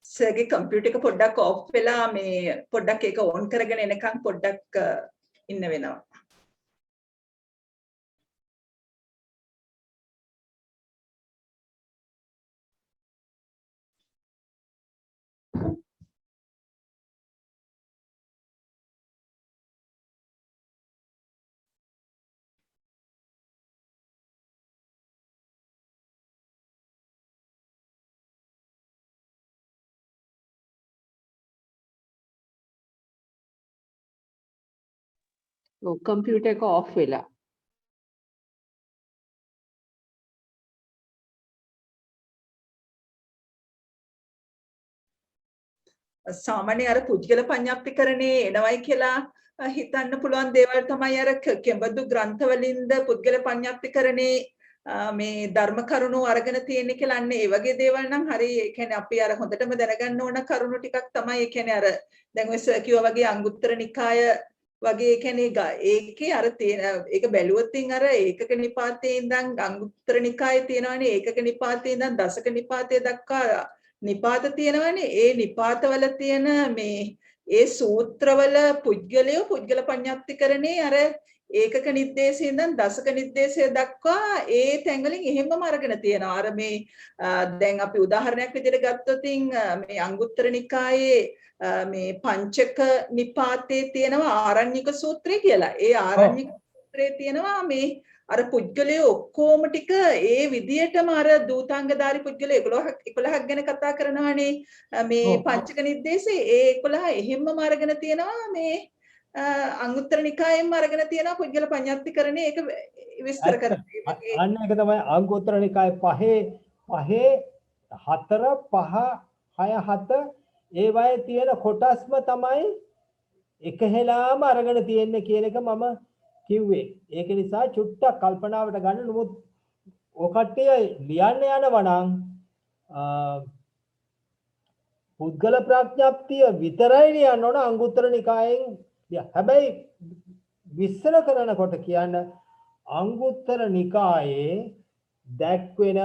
සර්ගේ කම්පියුටර් එක පොඩ්ඩක් ඔෆ් වෙලා මේ පොඩ්ඩක් ඒක ඕන් කරගෙන එනකන් පොඩ්ඩක් ඉන්න වෙනවා. ඔව් කම්පියුටර් එක ඔෆ් වෙලා. සාමාන්‍ය අර පුද්ගල පඤ්ඤාප්තිකරණේ එනවයි කියලා හිතන්න පුළුවන් දේවල් තමයි අර කෙබඳු ග්‍රන්ථවලින්ද පුද්ගල පඤ්ඤාප්තිකරණේ මේ ධර්ම කරුණු අරගෙන තියෙන්නේ කියලා අන්න ඒ වගේ දේවල් නම් හරි ඒ කියන්නේ අපි අර හොඳටම දැනගන්න ඕන කරුණු ටිකක් තමයි ඒ කියන්නේ අර දැන් ඔය සර් කිව්වා වගේ අංගුත්තර නිකාය වගේ ඒ කියන්නේ ඒකේ අර තියෙන ඒක බැලුවොත් අර ඒකක නිපාතේ ඉඳන් අංගුත්තර නිකායේ තියෙනවානේ ඒකක නිපාතේ ඉඳන් දසක නිපාතේ දක්වා නිපාත තියෙනවානේ ඒ නිපාතවල තියෙන මේ ඒ සූත්‍රවල පුද්ගලය පුද්ගල පඤ්ඤාප්තිකරණේ අර ඒකක නිर्देशේ ඉඳන් දසක නිर्देशය දක්වා ඒ තැන්වලින් එහෙමම අරගෙන තියෙනවා. අර මේ දැන් අපි උදාහරණයක් විදිහට ගත්තොත් මේ අංගුත්තර නිකායේ මේ පංචක නිපාතේ තියෙනවා ආරණ්‍යක සූත්‍රය කියලා. ඒ ආරණ්‍යක සූත්‍රයේ තියෙනවා මේ අර පුද්ගලයෝ ඔක්කොම ටික ඒ විදියටම අර දූතාංගධාරි පුද්ගලයෝ 11ක් ගැන කතා කරනවානේ මේ පංචක නිर्देशේ ඒ 11 එහෙම්මම අරගෙන තියෙනවා මේ අංගුත්තර නිකායෙන්ම අරගෙන තියෙනවා පුද්ගල පඤ්ඤාප්තිකරණේ ඒක විස්තර කරනවා. අන්න ඒක තමයි අංගුත්තර නිකායේ පහේ 4 5 6 7 ඒ වගේ තියෙන කොටස්ම තමයි එකහෙලාම අරගෙන තියෙන්නේ කියන එක මම කිව්වේ. ඒක නිසා චුට්ටක් කල්පනාවට ගන්න. නමුත් ඔය කට්ටිය ලියන්න යනවා නම් පුද්ගල ප්‍රඥාප්තිය විතරයි ලියන්න ඕන අංගුත්තර නිකායෙන්. හැබැයි විස්තර කරනකොට කියන්න අංගුත්තර නිකායේ දැක්වෙන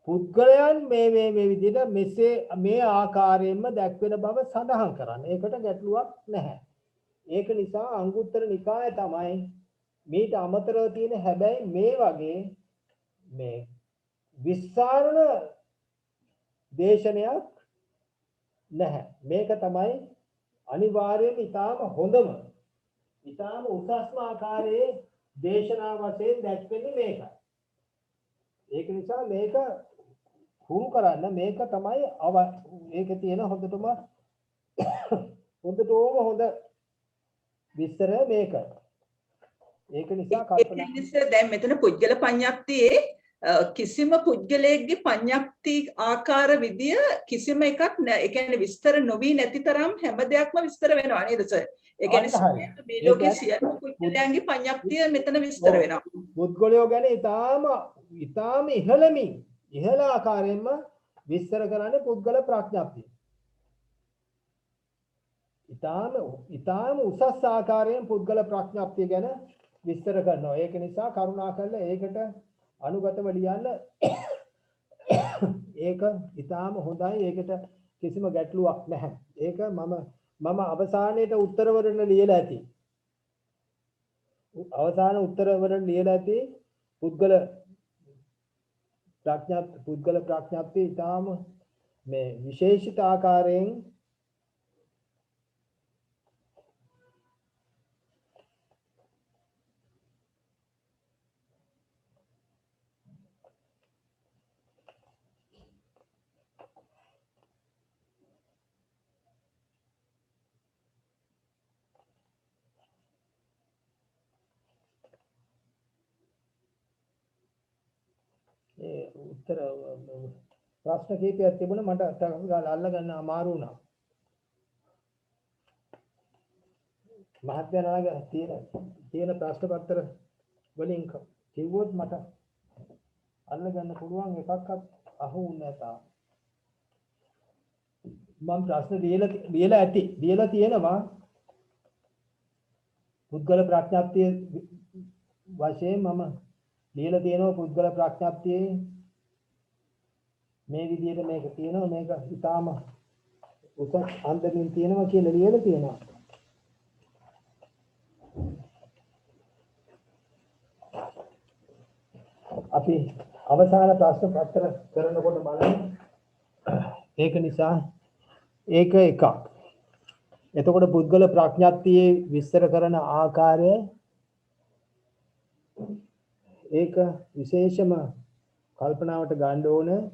පුද්ගලයන් මේ විදිහට මෙසේ මේ ආකාරයෙන්ම දැක්වෙන බව සඳහන් කරන්න. ඒකට ගැටලුවක් නැහැ. ඒක නිසා අංගුත්තර නිකාය තමයි මේට අමතරව තියෙන හැබැයි මේ වගේ මේ විස්තරණ දේශනයක් නැහැ. මේක තමයි අනිවාර්යයෙන් ඊටාම හොඳම ඊටාම උසස්ම ආකාරයේ දේශනා වශයෙන් දැක්වෙන්නේ මේකයි. ඒක නිසා මේක හුරු කරන්න මේක තමයි ඒකේ තියෙන හොඳටම හොඳ විස්තරය මේක. ඒක නිසා කල්පනා දැන් මෙතන පුද්ගල පඤ්ඤාප්තියේ කිසිම පුද්ගලයෙක්ගේ පඤ්ඤාප්ති ආකාර විදිය කිසිම එකක් නැහැ. ඒ කියන්නේ විස්තර නොවි නැති තරම් හැම දෙයක්ම විස්තර වෙනවා නේද සර්? ඒ කියන්නේ මේ ලෝකයේ සියලු පුද්ගලයන්ගේ පඤ්ඤාප්තිය මෙතන විස්තර වෙනවා. පුද්ගලයෝ ගැන ඊටාම ඉහළ ආකාරයෙන්ම විස්තර කරන්නේ පුද්ගල ප්‍රඥාප්තිය. ඊටාම උසස් ආකාරයෙන් පුද්ගල ප්‍රඥාප්තිය ගැන විස්තර කරනවා. ඒක නිසා කරුණාකරලා ඒකට අනුගතව ලියන්න. ඒක ඊටාම හොඳයි. ඒකට කිසිම ගැටලුවක් නැහැ. ඒක මම අවසානයේට උත්තරවලට ලියලා ඇති. අවසාන උත්තරවලට ලියලා ඇති පුද්ගල ප්‍රඥාප්තිය ඊටාම මේ විශේෂිත ආකාරයෙන් උත්තර ප්‍රශ්න කීපයක් තිබුණා මට ටක් ගාලා අල්ලගන්න අමාරු වුණා. මහත්මයා නාග තියෙන ප්‍රශ්න පත්‍ර වලින් කිව්වොත් මට අල්ලගන්න පුළුවන් එකක්වත් අහුුන්නේ නැතා. මම ප්‍රශ්න ලියලා තියෙනවා පුද්ගල ප්‍රඥාප්තිය වශයෙන් මම ලියලා තියෙනවා පුද්ගල ප්‍රඥාප්තියේ මේ විදිහට මේක තියෙනවා මේක ඉතාම උසස් අන්දමින් තියෙනවා කියලා ලියලා තියෙනවා. අපි අවසාන ප්‍රශ්න පත්‍ර කරනකොට බලමු. ඒක නිසා ඒක එකක්. එතකොට පුද්ගල ප්‍රඥාත්තියේ විස්තර කරන ආකාරය ඒක විශේෂම කල්පනාවට ගන්න ඕන.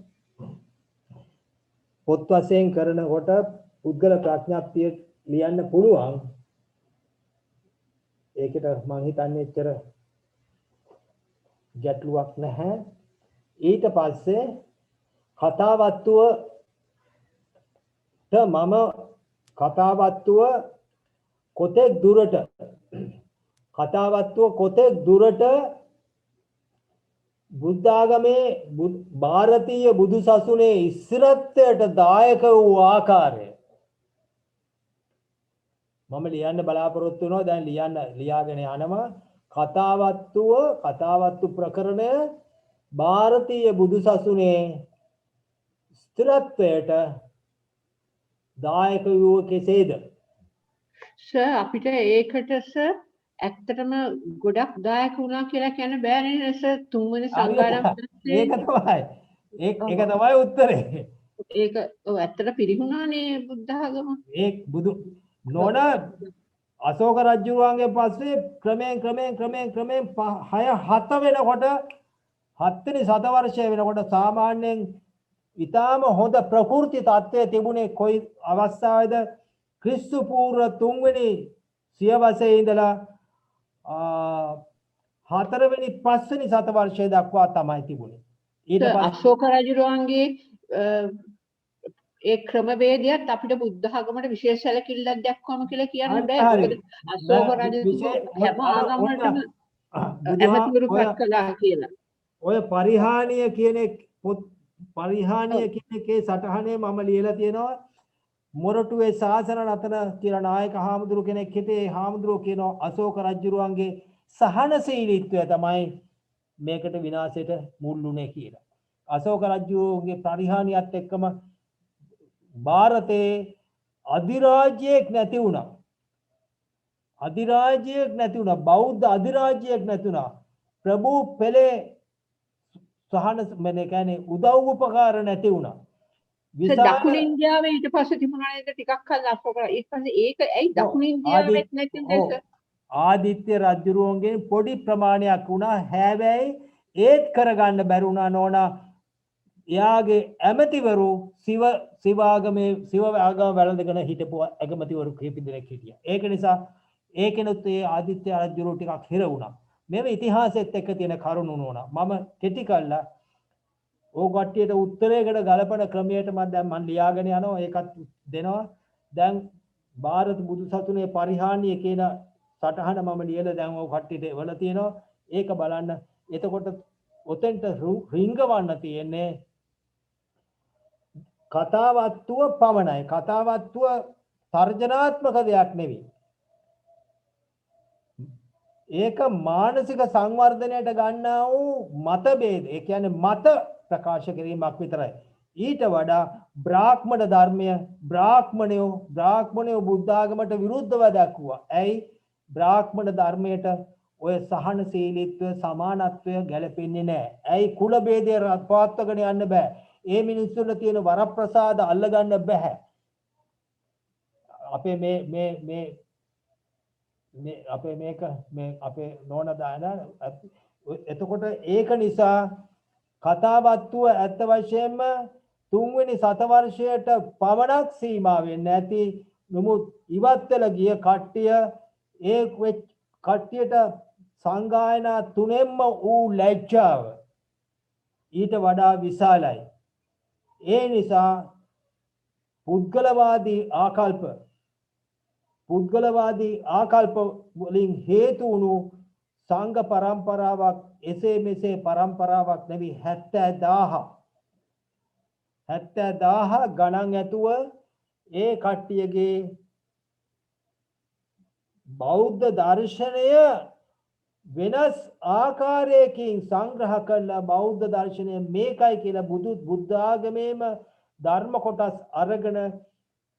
පොත් වශයෙන් කරනකොට පුද්ගල ප්‍රඥාත්තිය ලියන්න පුළුවන්. ඒකට මම හිතන්නේ එච්චර ගැටලුවක් නැහැ. ඊට පස්සේ කතාවත්තුව කොතෙක් දුරට බුද්ධ ආගමේ ಭಾರತೀಯ බුදු සසුනේ ඉස්තිරත්වයට දායක වූ ආකාරය මම ලියන්න බලාපොරොත්තු වෙනවා. දැන් ලියාගෙන යනවා. කතාවත්තු ප්‍රකරණය ಭಾರತೀಯ බුදු සසුනේ ස්ථිරත්වයට දායක වූ කෙසේද? සර් අපිට ඒකට සර් ඇත්තටම ගොඩක් දායක වුණා කියලා කියන්න බෑනේ සර්. තුන්වෙනි සංගායනාව ඒක තමයි උත්තරේ. ඒක ඇත්තට පිරිහුණානේ බුද්ධ ආගම. ඒ බුදු නෝන අශෝක රජුගේ පස්සේ ක්‍රමයෙන් 6 7 වෙනකොට 7 වෙනි සතවර්ෂය වෙනකොට සාමාන්‍යයෙන් ඊටාම හොඳ ප්‍රකෘති තත්ත්වයේ තිබුණේ කොයි අවස්ථාවේද? ක්‍රිස්තු පූර්ව 3 වෙනි සියවසේ ඉඳලා 4 වෙනි 5 වෙනි සතවර්ෂය දක්වා තමයි තිබුණේ. ඊට පස්සේ අශෝක රජුගේ ඒ ක්‍රමවේදයත් අපිට බුද්ධ ආගමට විශේෂ සැලකිල්ලක් දක්වම කියලා කියන්න බෑ. මොකද අශෝක රජු හැම ආගමකටම ඇමතිවරු පත් කළා කියලා. ඔය පරිහානිය කියන එකේ සටහනේ මම ලියලා තියෙනවා. මොරටුවේ ශාසන රතන කියලා නායක හාමුදුරු කෙනෙක් හිටියේ. හාමුදුරුවෝ කියනවා අශෝක රජුගේ සහනශීලීත්වය තමයි මේකට විනාශයට මුල් වුණේ කියලා. අශෝක රජුගේ පරිහානියත් එක්කම ಭಾರತේ අධිරාජ්‍යයක් නැති වුණා. බෞද්ධ අධිරාජ්‍යයක් නැති වුණා. ප්‍රභූ පෙළේ සහන මම කියන්නේ උදව් උපකාර නැති වුණා. දකුණු ඉන්දියාවේ ඊට පස්සේ තිබුණා නේද ටිකක් කල් අශෝක ඊට පස්සේ ඒක ඇයි දකුණු ඉන්දියාවෙත් නැති නේද? ආදිත්‍ය රජුරුවන්ගෙන් පොඩි ප්‍රමාණයක් වුණා. හැබැයි ඒත් කරගන්න බැරි වුණා නෝනා. එයාගේ ඇමතිවරු සිව ආගම වැළඳගෙන හිටපු ඇමතිවරු කීප දෙනෙක් හිටියා. ඒක නිසා ඒකෙනුත් ඒ ආදිත්‍ය රජුරුව ටිකක් හිර වුණා. මේව ඉතිහාසෙත් එක්ක තියෙන කරුණු නෝනා. මම කෙටි කළා ඕක කට්ටියට උත්තරයකට ගලපන ක්‍රමයට මම ලියාගෙන යනවා. ඒකත් දෙනවා. දැන් ಭಾರತ බුදු සසුනේ පරිහානිය කියන සටහන මම ලියලා දැන් ඕක කට්ටියට එවලා තියෙනවා. ඒක බලන්න. එතකොට ඔතෙන්ට රිංගවන්න තියෙන්නේ කතාවත්තුව පමණයි. කතාවත්තුව තර්ජනාත්මක දෙයක් නෙවෙයි. ඒක මානසික සංවර්ධනයට ගන්නා වූ මතභේද. ඒ කියන්නේ මත ප්‍රකාශ කිරීමක් විතරයි. ඊට වඩා බ්‍රාහ්මණ ධර්මය බ්‍රාහ්මණයෝ බුද්ධ ආගමට විරුද්ධව දක්වුවා. ඇයි? බ්‍රාහ්මණ ධර්මයට ඔය සහනශීලීත්වය සමානත්වය ගැලපෙන්නේ නැහැ. ඇයි? කුල ભેදය පවත්වාගෙන යන්න බෑ. ඒ මිනිස්සුන්ට තියෙන වරප්‍රසාද අල්ලගන්න බෑ. අපේ නෝන දාන එතකොට ඒක නිසා කතාවත්තුව ඇත්ත වශයෙන්ම 3 වෙනි සතවර්ෂයට පමණක් සීමා වෙන්නේ නැති. නමුත් ඉවත් වෙලා ගිය කට්ටිය ඒ කට්ටියට සංගායනා තුනෙන්ම ඌ ලැජ්ජාව ඊට වඩා විශාලයි. ඒ නිසා පුද්ගලවාදී ආකල්ප වලින් හේතු වුණු සංඝ පරම්පරාවක් එසේ මෙසේ පරම්පරාවක් නෙවි 70000 ගණන් ඇතුව ඒ කට්ටියගේ බෞද්ධ දර්ශනය වෙනස් ආකාරයකින් සංග්‍රහ කරලා බෞද්ධ දර්ශනය මේකයි කියලා බුද්ධ ආගමේම ධර්ම කොටස් අරගෙන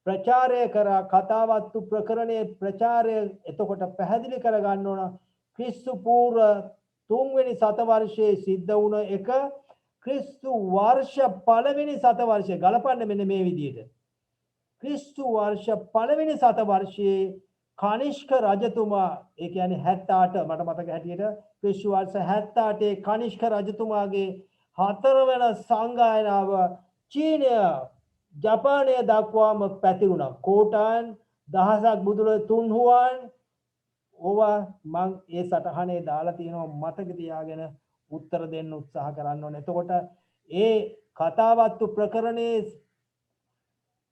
ප්‍රචාරය කරා කතාවත්තු ප්‍රකරණයේ ප්‍රචාරය එතකොට පැහැදිලි කර ගන්න ඕන ක්‍රිස්තු පූර්ව 3 වෙනි සතවර්ෂයේ සිද්ධ වුණ එක ක්‍රිස්තු වර්ෂ 1 වෙනි සතවර්ෂය ගලපන්න මෙන්න මේ විදිහට ක්‍රිස්තු වර්ෂ 1 වෙනි සතවර්ෂයේ කනිෂ්ක රජතුමා ඒ කියන්නේ 78 මට මතක හැටියට ක්‍රිස්තු වර්ෂ 78 කනිෂ්ක රජතුමාගේ 4 වෙනි සංගායනාව චීනය ජපානය දක්වාම පැතිරුණා කෝටාන් දහසක් බුදුර තුන්හුවන් ඕවා මං ඒ සටහනේ දාලා තියෙනවා මතක තියාගෙන උත්තර දෙන්න උත්සාහ කරන්න ඕනේ එතකොට ඒ කතාවත්තු ප්‍රකරණයේ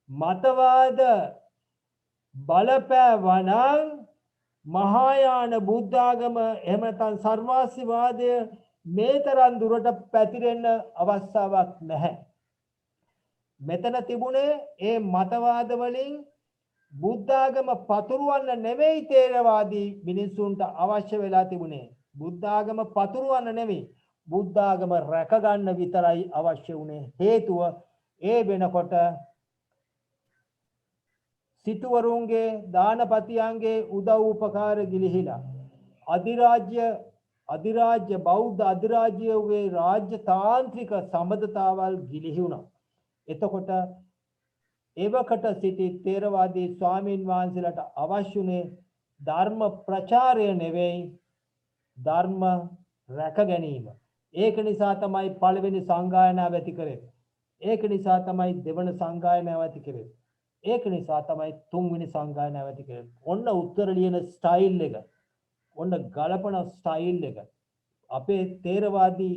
මතවාද බලපෑවනම් මහායාන බුද්ධාගම එහෙම නැත්නම් සර්වාසිවාදය මේ තරම් දුරට පැතිරෙන්න අවස්ථාවක් නැහැ. මෙතන තිබුණේ ඒ මතවාද වලින් බුද්ධාගම පතුරවන්න නෙවෙයි තේරවාදී මිනිසුන්ට අවශ්‍ය වෙලා තිබුණේ. බුද්ධාගම පතුරවන්න නෙවෙයි බුද්ධාගම රැක ගන්න විතරයි අවශ්‍ය වුණේ. හේතුව ඒ වෙනකොට සිටුවරුන්ගේ දානපතියන්ගේ උදව් උපකාර ගිලිහිලා අධිරාජ්‍ය බෞද්ධ අධිරාජ්‍යයේ රාජ්‍ය තාන්ත්‍රික සම්බන්ධතාවල් ගිලිහි වුණා. එතකොට එවකට සිටි තේරවාදී ස්වාමීන් වහන්සේලාට අවශ්‍යුනේ ධර්ම ප්‍රචාරය නෙවෙයි ධර්ම රැක ගැනීම. ඒක නිසා තමයි පළවෙනි සංගායනාව ඇති කරේ. ඒක නිසා තමයි දෙවන සංගායනාව ඇති කරේ. ඒක නිසා තමයි තුන්වෙනි සංගායනාව ඇති කරේ. ඔන්න උත්තර ලියන ස්ටයිල් එක. ඔන්න ගලපන ස්ටයිල් එක. අපේ තේරවාදී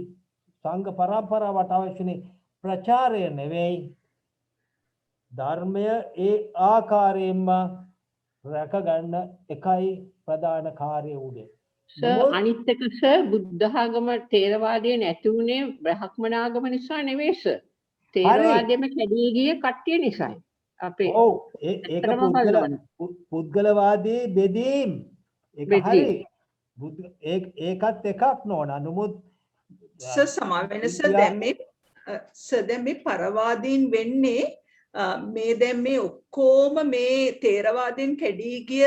සංඝ පරම්පරාවට අවශ්‍යනේ ප්‍රචාරය නෙවෙයි ධර්මය ඒ ආකාරයෙන්ම රැක ගන්න එකයි ප්‍රධාන කාර්යය උනේ. අනිත් එක සර් බුද්ධ ආගම තේරවාදයේ නැති උනේ බ්‍රහ්මනාගම නිසා නෙවෙයි සර්. තේරවාදයේම කැඩී ගිය කට්ටිය නිසායි. අපේ ඔව් ඒක පුද්ගලවාදී බෙදීම් ඒක හරි. ඒකත් එකක් නෝනා. නමුත් සමාව වෙනස දැන් මේ පරවාදීන් වෙන්නේ මේ දැන් මේ ඔක්කොම මේ තේරවාදීන් කැඩී ගිය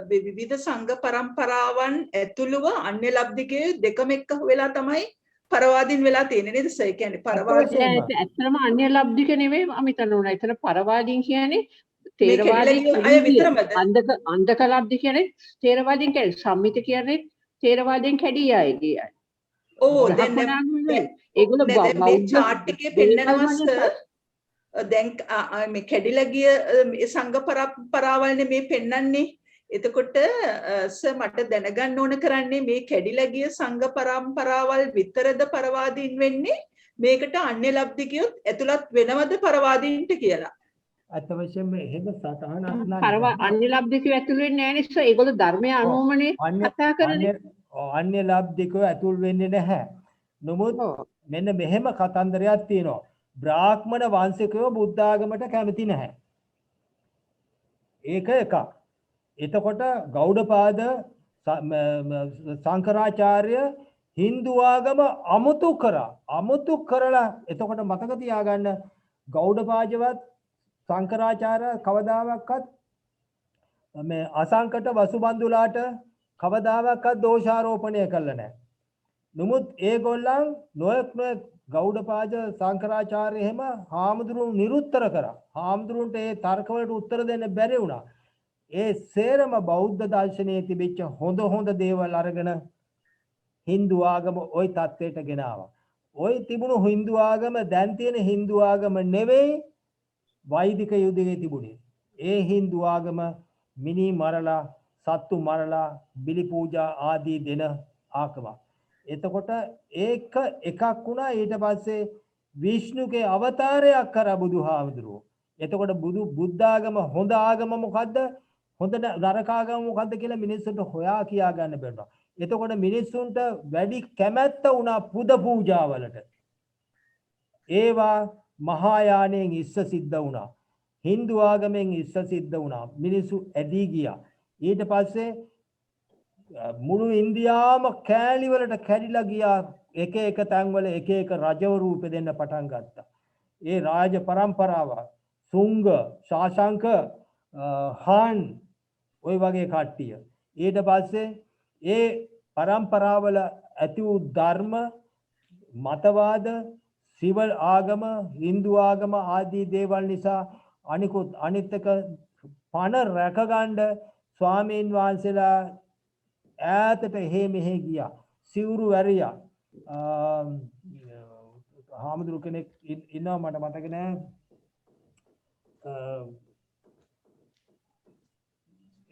විවිධ සංඝ පරම්පරාවන් ඇතුළුව අන්‍ය ලබ්ධිකයේ දෙකම එක්ක වෙලා තමයි පරවාදීන් වෙලා තියෙන්නේ නේද සර්? කියන්නේ පරවාදීන් ඇත්තටම අන්‍ය ලබ්ධික නෙවෙයි අමිතන උනා. එතන පරවාදීන් කියන්නේ තේරවාදී අය විතරමද? අන්ධක ලබ්ධි කියන්නේ තේරවාදීන් කියන්නේ සම්මිත කියන්නේ තේරවාදීන් කැඩී ආයේ. ඕ දැන් ඒගොල්ලෝ මේ chart එකේ පෙන්නනවා දැන් මේ කැඩිලා ගිය සංඝ පරම්පරාවල්නේ මේ පෙන්නන්නේ. එතකොට සර් මට දැනගන්න ඕන කරන්නේ මේ කැඩිලා ගිය සංඝ පරම්පරාවල් විතරද පරවාදීන් වෙන්නේ මේකට අන්‍ය ලබ්ධිකියොත් ඇතුළත් වෙනවද පරවාදීන්ට කියලා. අත්වශයෙන්ම එහෙම සටහනක් නැහැ. අන්‍ය ලබ්ධිකයෝ ඇතුළු වෙන්නේ නැහැ නේ සර්. ඒගොල්ලෝ ධර්මයේ අනුමනේ කතා කරන්නේ. අන්‍ය ලබ්ධිකයෝ ඇතුළු වෙන්නේ නැහැ. නමුත් මෙන්න මෙහෙම කතන්දරයක් තියෙනවා. බ්‍රාහ්මණ වංශිකයෝ බුද්ධ ආගමට කැමති නැහැ. ඒක එකක්. එතකොට ගෞඩපාද සංකරාචාර්ය හින්දු ආගම අමුතු කරලා එතකොට මතක තියාගන්න ගෞඩපාදවත් සංකරාචාර්ය කවදාවත් මේ අසංකට වසුබන්දුලාට කවදාවත් දෝෂාරෝපණය කළා නැහැ. නමුත් ඒගොල්ලන් නොයෙක් ගෞඩපාද සංකරාචාර්ය එහෙම හාමුදුරුවෝ නිරුත්තර කරා. හාමුදුරුවන්ට ඒ තර්කවලට උත්තර දෙන්න බැරි වුණා. ඒ සේරම බෞද්ධ දර්ශනයේ තිබිච්ච හොඳ දේවල් අරගෙන හින්දු ආගම ওই තත්ත්වයට ගෙනාවා. ওই තිබුණු හින්දු ආගම දැන් තියෙන හින්දු ආගම නෙවෙයි වෛදික යුගයේ තිබුණේ. ඒ හින්දු ආගම මිනි මරලා සත්තු මරලා බිලි පූජා ආදී දෙන ආගමක්. එතකොට ඒක එකක් වුණා. ඊට පස්සේ විෂ්ණුගේ අවතාරයක් කරා බුදුහාමුදුරුවෝ. එතකොට බුද්ධ ආගම හොඳ ආගම මොකද්ද? හොඳ නරක ආගම මොකද්ද කියලා මිනිස්සුන්ට හොයා කියා ගන්න බැරුණා. එතකොට මිනිස්සුන්ට වැඩි කැමැත්ත වුණා පුද පූජාවලට. ඒවා මහායානයෙන් ඉස්ස සිද්ධ වුණා. හින්දු ආගමෙන් ඉස්ස සිද්ධ වුණා. මිනිස්සු ඇදී ගියා. ඊට පස්සේ මුළු ඉන්දියාවම කෑලි වලට කැඩිලා ගියා. එක තැන්වල එක රජවරු උපදින්න පටන් ගත්තා. ඒ රාජ පරම්පරාව සුංග, ශාසංක, හාන් ওই වගේ කට්ටිය. ඊට පස්සේ ඒ පරම්පරාවල ඇති වූ ධර්ම, මතවාද, සිව ආගම, හින්දු ආගම ආදී දේවල් නිසා අනිත් එක පණ රැකගන්න ස්වාමීන් වහන්සේලා ඈතට එහෙ මෙහෙ ගියා. සිවුරු වැරියා. හාමුදුරු කෙනෙක් ඉන්නවා මට මතක නෑ.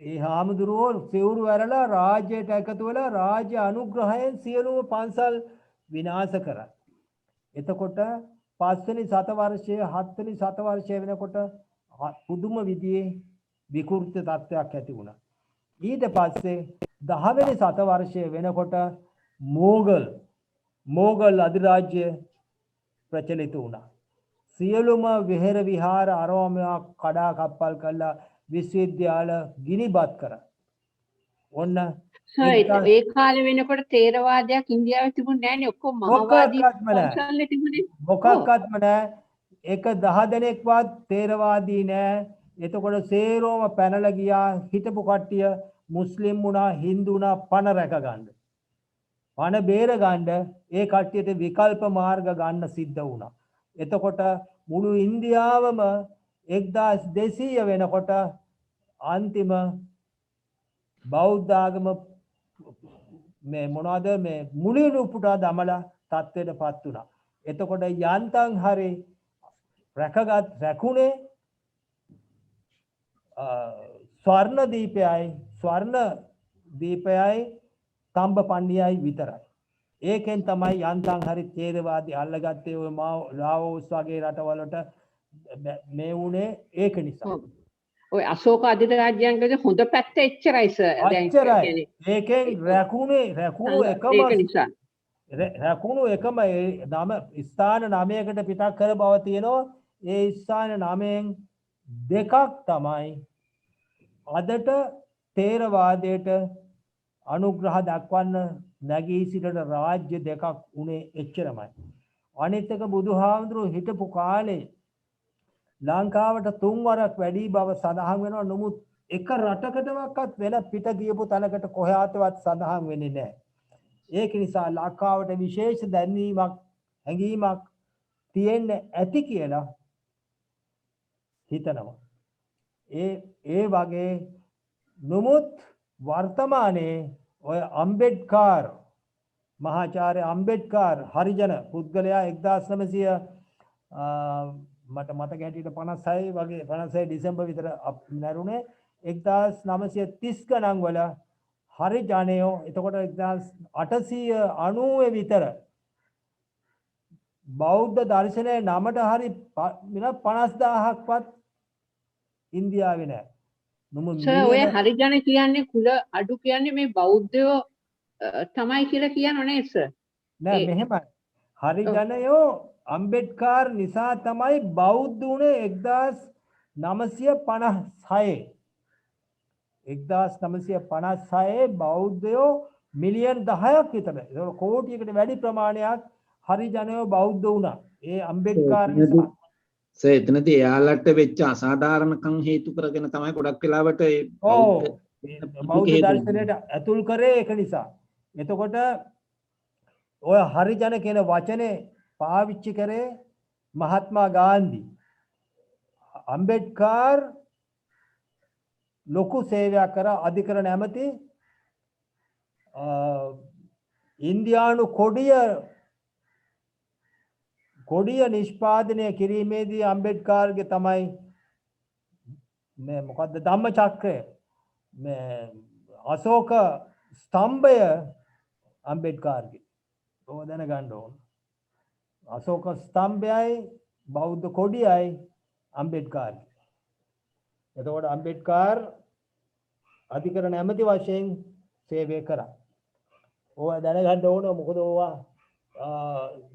ඒ හාමුදුරුවෝ සිවුරු වැරලා රාජ්‍යයට එකතු වෙලා රාජ්‍ය අනුග්‍රහයෙන් සියලුම පන්සල් විනාශ කරා. එතකොට 5 වෙනි සතවර්ෂයේ 7 වෙනි සතවර්ෂයේ වෙනකොට පුදුම විදිහේ විකෘති තත්ත්වයක් ඇති වුණා. ඊට පස්සේ 10 වෙනි සතවර්ෂයේ වෙනකොට මෝගල් අධිරාජ්‍ය ප්‍රචලිත වුණා. සියලුම විහෙර විහාර අරෝමයක් කඩා කප්පල් කළා, විශ්වවිද්‍යාල ගිනිබත් කරා. ඔන්න ඒ කාලේ වෙනකොට තේරවාදයක් ඉන්දියාවේ තිබුණේ නැහැ නේ. ඔක්කොම මහවාදී පන්සල්ලේ තිබුණේ. මොකක්වත්ම නැහැ. එක 10 දෙනෙක්වත් තේරවාදී නැහැ. එතකොට සේරෝම පැනලා ගියා. හිටපු කට්ටිය මුස්ලිම් වුණා, හින්දු වුණා, පණ රැක ගන්න. පණ බේර ගන්න ඒ කට්ටියට විකල්ප මාර්ග ගන්න සිද්ධ වුණා. එතකොට මුළු ඉන්දියාවම 1200 වෙනකොට අන්තිම බෞද්ධ ආගම මේ මොනවාද මේ මුලින් උපුටා දමලා තත්ත්වයටපත් වුණා. එතකොට යන්තම් හරි රැකුනේ ස්වර්ණ දීපයයි තම්බපණ්ඩියයි විතරයි. ඒකෙන් තමයි යන්තම් හරි තේරවාදී අල්ලගත්තේ. ඔය ලාවෝස් වගේ රටවලට මේ වුණේ ඒක නිසා. ඔය අශෝක අධිරාජ්‍යංගයේ හොඳ පැත්ත එච්චරයි සර්. එච්චරයි. ඒකෙන් රැකුණු එකම නම ස්ථාන 9කට පිටක් කර බව තියෙනවා. ඒ ස්ථාන 9න් දෙකක් තමයි අදට තේරවාදයට අනුග්‍රහ දක්වන්න නැගී සිටින රාජ්‍ය දෙකක් උනේ එච්චරමයි. අනිත් එක බුදුහාමුදුරුවෝ හිටපු කාලේ ලංකාවට 3 වරක් වැඩි බව සඳහන් වෙනවා. නමුත් එක රටකටවත් වෙන පිට ගියපු තැනකට කොහාටවත් සඳහන් වෙන්නේ නැහැ. ඒක නිසා ලංකාවට විශේෂ දැනීමක්, හැඟීමක් තියෙන්න ඇති කියලා හිතනවා. ඒ වගේ නමුත් වර්තමානයේ ඔය අම්බෙඩ්කර් මහාචාර්ය අම්බෙඩ්කර් හරිජන පුද්ගලයා 1900 මට මතක හැටියට 56 වගේ 56 ඩිසෙම්බර් විතර නැරුණේ. 1930 ගණන් වල හරිජනයෝ එතකොට 1890 විතර බෞද්ධ දර්ශනයේ නමට හරි 50000ක්වත් ඉන්දියාවේ නැහැ. සර් ඔය හරිජන කියන්නේ කුල අඩු කියන්නේ මේ බෞද්ධයෝ තමයි කියලා කියනෝ නේද සර්? නෑ මෙහෙමයි. හරිජනයෝ අම්බෙඩ්කර් නිසා තමයි බෞද්ධ උනේ 1956. 1956 බෞද්ධයෝ මිලියන් 10ක් විතර. ඒක කෝටියකට වැඩි ප්‍රමාණයක් හරිජනයෝ බෞද්ධ වුණා. ඒ අම්බෙඩ්කර් නිසා. එතනදී එයාලට වෙච්ච අසාධාරණකම් හේතු කරගෙන තමයි ගොඩක් වෙලාවට ඒ බෞද්ධ දර්ශනයට ඇතුල් කරේ ඒක නිසා. එතකොට ඔය හරිජන කියන වචනේ පාවිච්චි කරේ මහත්මා ගාන්ධි. අම්බෙඩ්කර් ලොකු සේවයක් කරා. අධිකරණ ඇමති ඉන්දියානු කොඩිය නිෂ්පාදනය කිරීමේදී අම්බෙඩ්කර්ගේ තමයි මේ මොකද්ද ධම්මචක්‍රය මේ අශෝක ස්තම්භය අම්බෙඩ්කර්ගේ. ඔය දැනගන්න ඕන. අශෝක ස්තම්භයයි බෞද්ධ කොඩියයි අම්බෙඩ්කර්ගේ. එතකොට අම්බෙඩ්කර් අධිකරණ ඇමති වශයෙන් සේවය කරා. ඔය දැනගන්න ඕන. මොකද ඕවා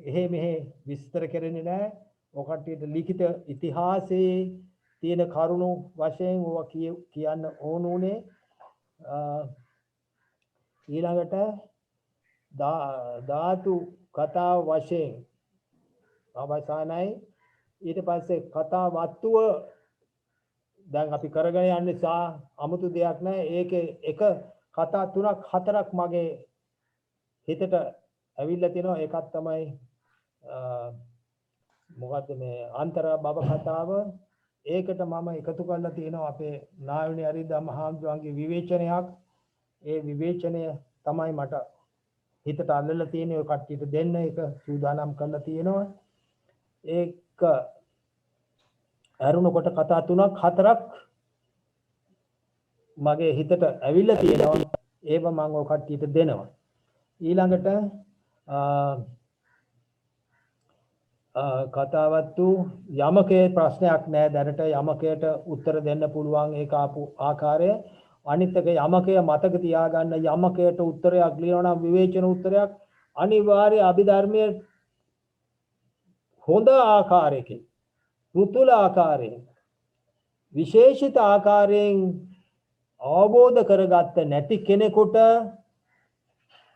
එහෙ මෙහෙ විස්තර කරන්නේ නැහැ. ඔය කට්ටියට ලිඛිත ඉතිහාසයේ තියෙන කරුණු වශයෙන් ඕවා කියන්න ඕන උනේ. ඊළඟට ධාතු කතා වශයෙන් අවසානයි. ඊට පස්සේ කතා වත්තුව දැන් අපි කරගෙන යන නිසා 아무තු දෙයක් නැහැ. ඒකේ එක කතා 3ක් 4ක් මගේ හිතට ඇවිල්ලා තියෙනවා. ඒකක් තමයි මොකද්ද මේ අන්තර බව කතාව. ඒකට මම එකතු කරලා තියෙනවා අපේ නායුනි අරිදම් මහාඳුන්ගේ විවේචනයක්. ඒ විවේචනය තමයි මට හිතට අල්ලලා තියෙන්නේ. ඔය කට්ටියට දෙන්න ඒක සූදානම් කරලා තියෙනවා. ඒක අරුණකොට කතා 3ක් 4ක් මගේ හිතට ඇවිල්ලා තියෙනවා. ඒව මම ඔය කට්ටියට දෙනවා. ඊළඟට කතාවත්තු යමකේ ප්‍රශ්නයක් නැහැ. දැනට යමකයට උත්තර දෙන්න පුළුවන් ඒක ආපු ආකාරය. අනිත් එක යමකය මතක තියාගන්න. යමකයට උත්තරයක් ලියනවා නම් විවේචන උත්තරයක් අනිවාර්ය අභිධර්මයේ හොඳ ආකාරයකින් පුතුල ආකාරයෙන් විශේෂිත ආකාරයෙන් අවබෝධ කරගත්ත නැති කෙනෙකුට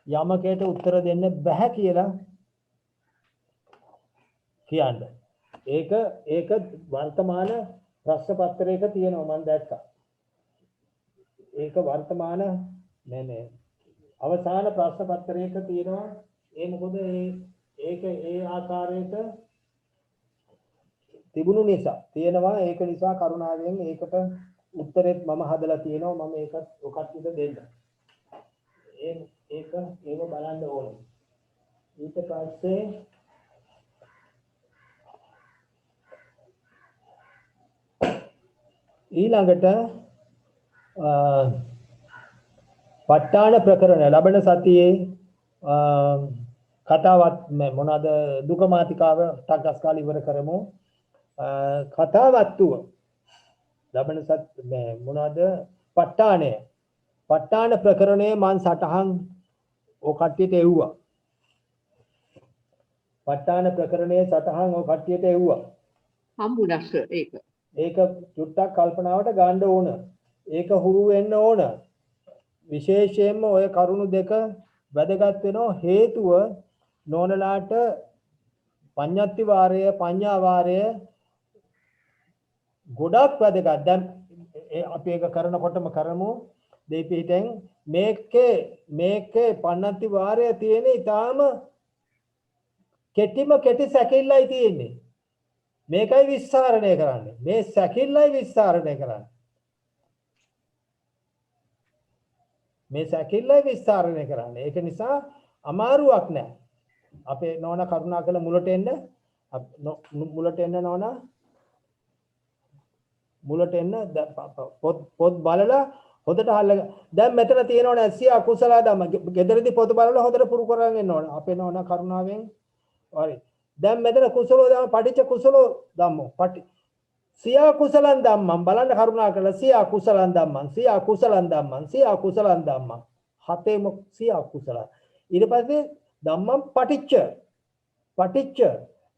යමකයට උත්තර දෙන්න බෑ කියලා කියන්නේ. ඒක වර්තමාන ප්‍රශ්න පත්‍රයක තියෙනවා මම දැක්කා. ඒක වර්තමාන නේ අවසාන ප්‍රශ්න පත්‍රයක තියෙනවා. ඒ මොකද ඒක ඒ ආකාරයට තිබුණු නිසා තියෙනවා. ඒක නිසා කරුණාවෙන් ඒකට උත්තරෙත් මම හදලා තියෙනවා. මම ඒකත් ඔකට්ටියට දෙන්න. ඒක බලන්න ඕනේ. ඊට පස්සේ ඊළඟට ප ဋ ාණ ප්‍රකරණ ලබන සතියේ කතාවත් මොනවාද දුක මාතිකාව ටක්ස් කාලේ ඉවර කරමු. කතාවත්තුව ලබන සත් මොනවාද ප ဋ ාණය ප ဋ ාණ ප්‍රකරණයේ මන් සටහන් ඔය කට්ටියට එව්වා. ප ဋ ාණ ප්‍රකරණයේ සටහන් ඔය කට්ටියට එව්වා. හම්බුනස්ස ඒක චුට්ටක් කල්පනාවට ගන්න ඕන. ඒක හුරු වෙන්න ඕන. විශේෂයෙන්ම ඔය කරුණු දෙක වැදගත් වෙනවා. හේතුව නෝනලාට පඤ්ඤාති වාරය පඤ්ඤා වාරය ගොඩක් වැදගත්. දැන් අපි ඒක කරනකොටම කරමු දෙපිටෙන් මේකේ පඤ්ඤාති වාරය තියෙන ඊටාම කෙටි සැකිල්ලයි තියෙන්නේ. මේකයි විස්තරණය කරන්නේ. මේ සැකිල්ලයි විස්තරණය කරන්නේ. මේ සැකිල්ලයි විස්තරණය කරන්නේ. ඒක නිසා අමාරුවක් නැහැ. අපේ නෝනා කරුණාකර මුලට එන්න නෝනා මුලට එන්න පොත් බලලා හොඳට අහලා දැන් මෙතන තියෙනවනේ සිය අකුසල ධම්ම ගෙදරදී පොත බලලා හොඳට පුරු කරගෙන එන්න ඕන. අපේ නෝනා කරුණාවෙන් හරි. දැන් මෙතන කුසලෝ ධම්ම පටිච්ච කුසලෝ ධම්මෝ සිය කුසලං ධම්මං බලන්න කරුණාකරලා සිය කුසලං ධම්මං හතේම සිය කුසල. ඊට පස්සේ ධම්මං පටිච්ච